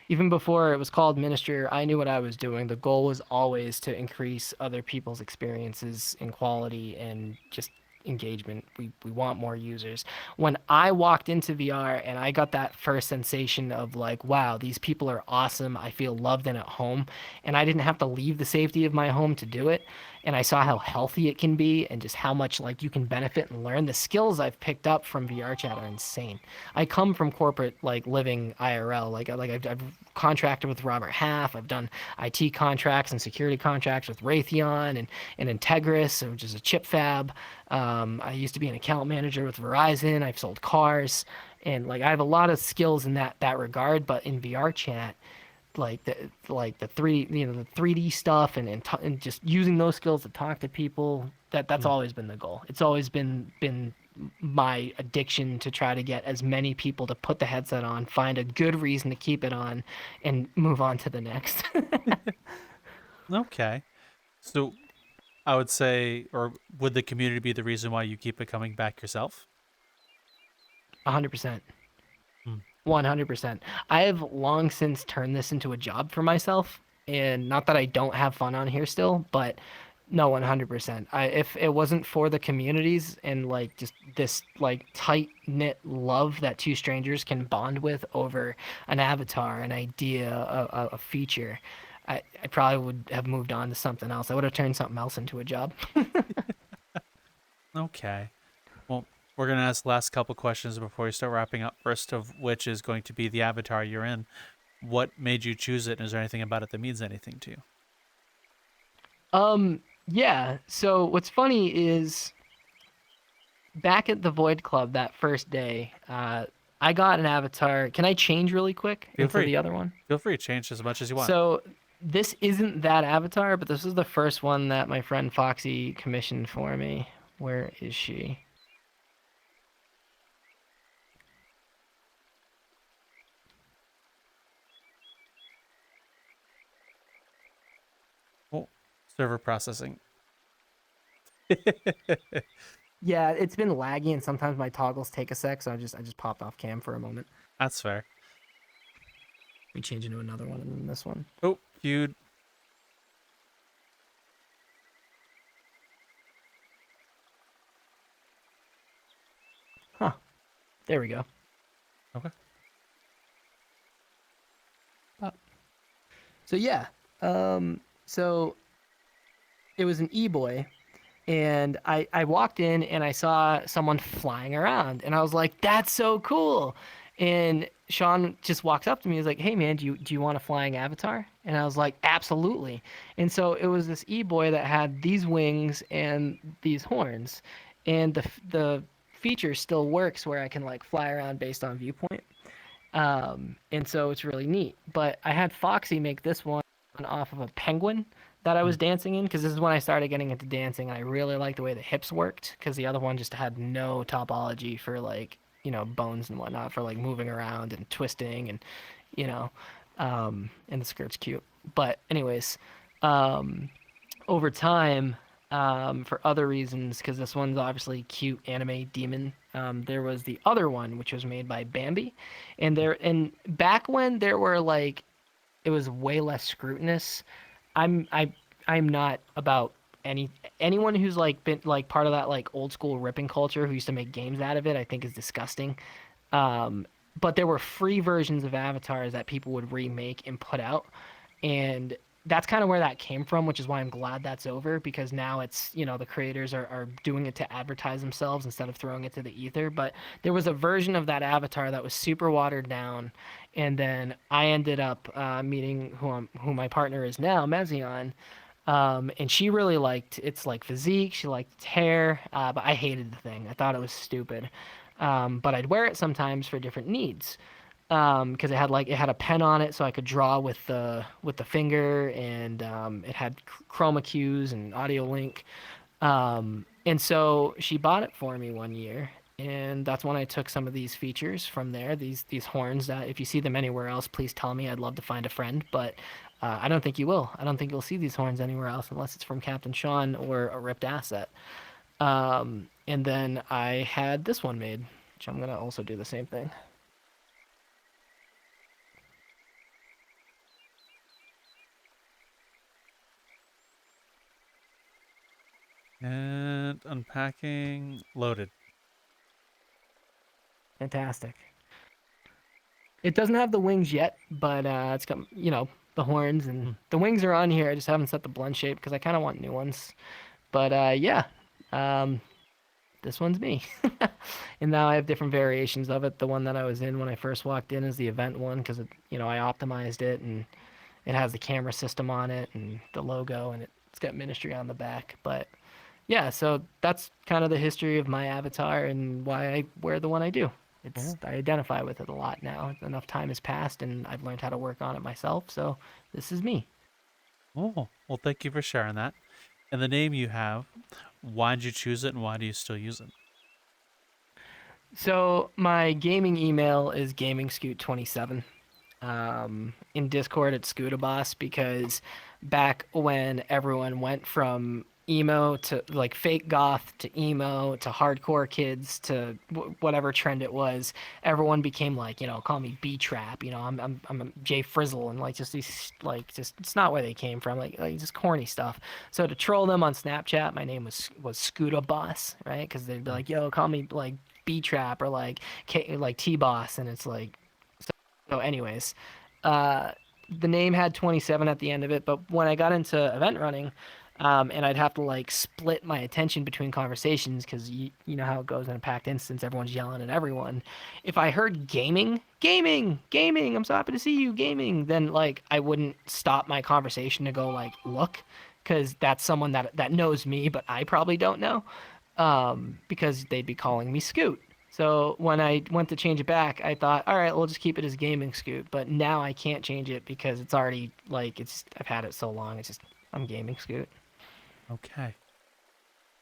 even before it was called ministry, or I knew what I was doing. The goal was always to increase other people's experiences in quality and just engagement. We want more users. When I walked into VR and I got that first sensation of like, wow, these people are awesome. I feel loved and at home, and I didn't have to leave the safety of my home to do it. And I saw how healthy it can be and just how much like you can benefit and learn. The skills I've picked up from VRChat are insane. I come from corporate like living IRL. I've contracted with Robert Half. I've done IT contracts and security contracts with Raytheon and Integris, which is a chip fab. I used to be an account manager with Verizon. I've sold cars, and like I have a lot of skills in that regard. But in VRChat, like the 3D stuff and just using those skills to talk to people, that's always been the goal. It's always been my addiction to try to get as many people to put the headset on, find a good reason to keep it on, and move on to the next. Okay. So I would say, or would the community be the reason why you keep it coming back yourself? 100%. Hmm. 100%. I have long since turned this into a job for myself, and not that I don't have fun on here still, but no, 100%. If it wasn't for the communities and like just this like tight knit love that two strangers can bond with over an avatar, an idea, a feature, I probably would have moved on to something else. I would have turned something else into a job. Okay. Well, we're gonna ask the last couple questions before we start wrapping up. First of which is going to be the avatar you're in. What made you choose it, and is there anything about it that means anything to you? Yeah. So what's funny is back at the Void Club that first day, I got an avatar. Can I change really quick Feel into free. the other one? Feel free to change as much as you want. So this isn't that avatar, but this is the first one that my friend Foxy commissioned for me. Where is she? Oh, server processing. Yeah, it's been laggy, and sometimes my toggles take a sec, so I just popped off cam for a moment. That's fair. We change into another one and then this one. Oh, you. Huh. There we go. Okay. So yeah. So it was an e-boy, and I walked in and I saw someone flying around, and I was like, that's so cool. And Sean just walks up to me. He's like, hey man, do you want a flying avatar? And I was like, absolutely. And so it was this e-boy that had these wings and these horns, and the feature still works where I can like fly around based on viewpoint. And so it's really neat. But I had Foxy make this one off of a penguin that I was dancing in, because this is when I started getting into dancing, and I really liked the way the hips worked, because the other one just had no topology for like, bones and whatnot for like moving around and twisting, and you know and the skirt's cute. But anyways, over time, for other reasons, because this one's obviously cute anime demon. There was the other one, which was made by Bambi, and back when there were like, it was way less scrutinous. I'm not about anyone who's like been like part of that like old school ripping culture who used to make games out of it. I think is disgusting. But there were free versions of avatars that people would remake and put out, and that's kind of where that came from, which is why I'm glad that's over, because now it's, the creators are doing it to advertise themselves instead of throwing it to the ether. But there was a version of that avatar that was super watered down, and then I ended up meeting who my partner is now, Mezion, and she really liked its like physique, she liked its hair, but I hated the thing. I thought it was stupid. But I'd wear it sometimes for different needs, because it had a pen on it, so I could draw with the finger, and it had chroma cues and audio link. And so she bought it for me one year, and that's when I took some of these features from there. These horns that if you see them anywhere else, please tell me. I'd love to find a friend, but I don't think you will. I don't think you'll see these horns anywhere else unless it's from Captain Sean or a ripped asset. And then I had this one made, which I'm gonna also do the same thing. And unpacking, loaded. Fantastic. It doesn't have the wings yet, but it's got, the horns, and the wings are on here. I just haven't set the blend shape because I kind of want new ones. But yeah, this one's me. And now I have different variations of it. The one that I was in when I first walked in is the event one, because I optimized it, and it has the camera system on it and the logo, and it's got Ministry on the back. But yeah, so that's kind of the history of my avatar and why I wear the one I do. I identify with it a lot now. Enough time has passed, and I've learned how to work on it myself. So this is me. Oh, well, thank you for sharing that. And the name you have, why did you choose it, and why do you still use it? So my gaming email is gamingskoot27. In Discord, it's Skootaboss, because back when everyone went from emo to like fake goth to emo to hardcore kids to whatever trend it was, everyone became like, call me B Trap, I'm a Jay Frizzle, and like just these like just it's not where they came from, like just corny stuff. So to troll them on Snapchat, my name was Skootaboss, right? Because they'd be like, yo, call me like B Trap or like T Boss, and it's like so. Anyways, the name had 27 at the end of it, but when I got into event running, and I'd have to like split my attention between conversations, because you know how it goes in a packed instance, everyone's yelling at everyone. If I heard gaming, I'm so happy to see you, gaming, then like I wouldn't stop my conversation to go like look, because that's someone that knows me, but I probably don't know, because they'd be calling me Skoot. So when I went to change it back, I thought, all right, we'll just keep it as Gaming Skoot. But now I can't change it because it's already like I've had it so long. I'm Gaming Skoot. Okay.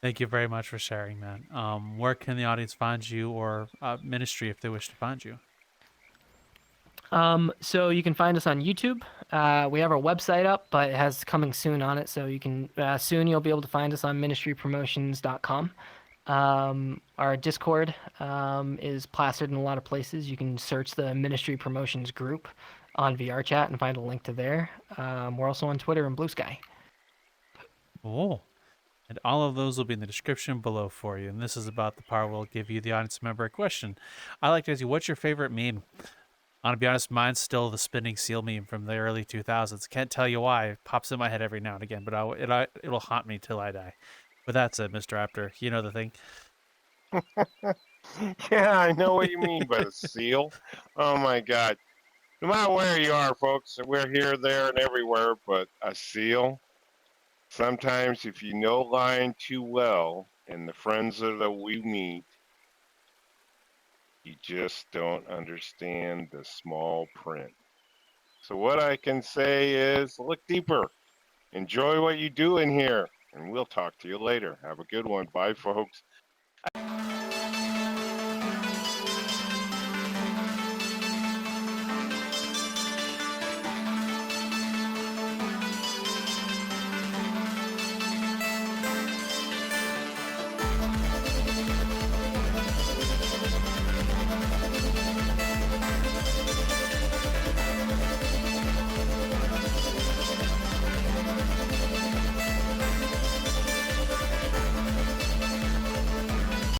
Thank you very much for sharing that. Where can the audience find you, or Ministry if they wish to find you? So you can find us on YouTube. We have our website up, but it has coming soon on it. So you can soon you'll be able to find us on ministrypromotions.com. Our Discord is plastered in a lot of places. You can search the Ministry Promotions group on VRChat and find a link to there. We're also on Twitter and Blue Sky. Oh. And all of those will be in the description below for you. And this is about the part where we'll give you, the audience member, a question. I like to ask you, what's your favorite meme? I'm gonna be honest, mine's still the spinning seal meme from the early 2000s. Can't tell you why. It pops in my head every now and again, but it'll haunt me till I die. With that said, Mr. Raptor, you know the thing. Yeah, I know what you mean by the seal. Oh my God. No matter where you are, folks, we're here, there, and everywhere, but a seal. Sometimes, if you know line too well, and the friends that we meet, you just don't understand the small print. So what I can say is, look deeper. Enjoy what you do in here, and we'll talk to you later. Have a good one. Bye, folks.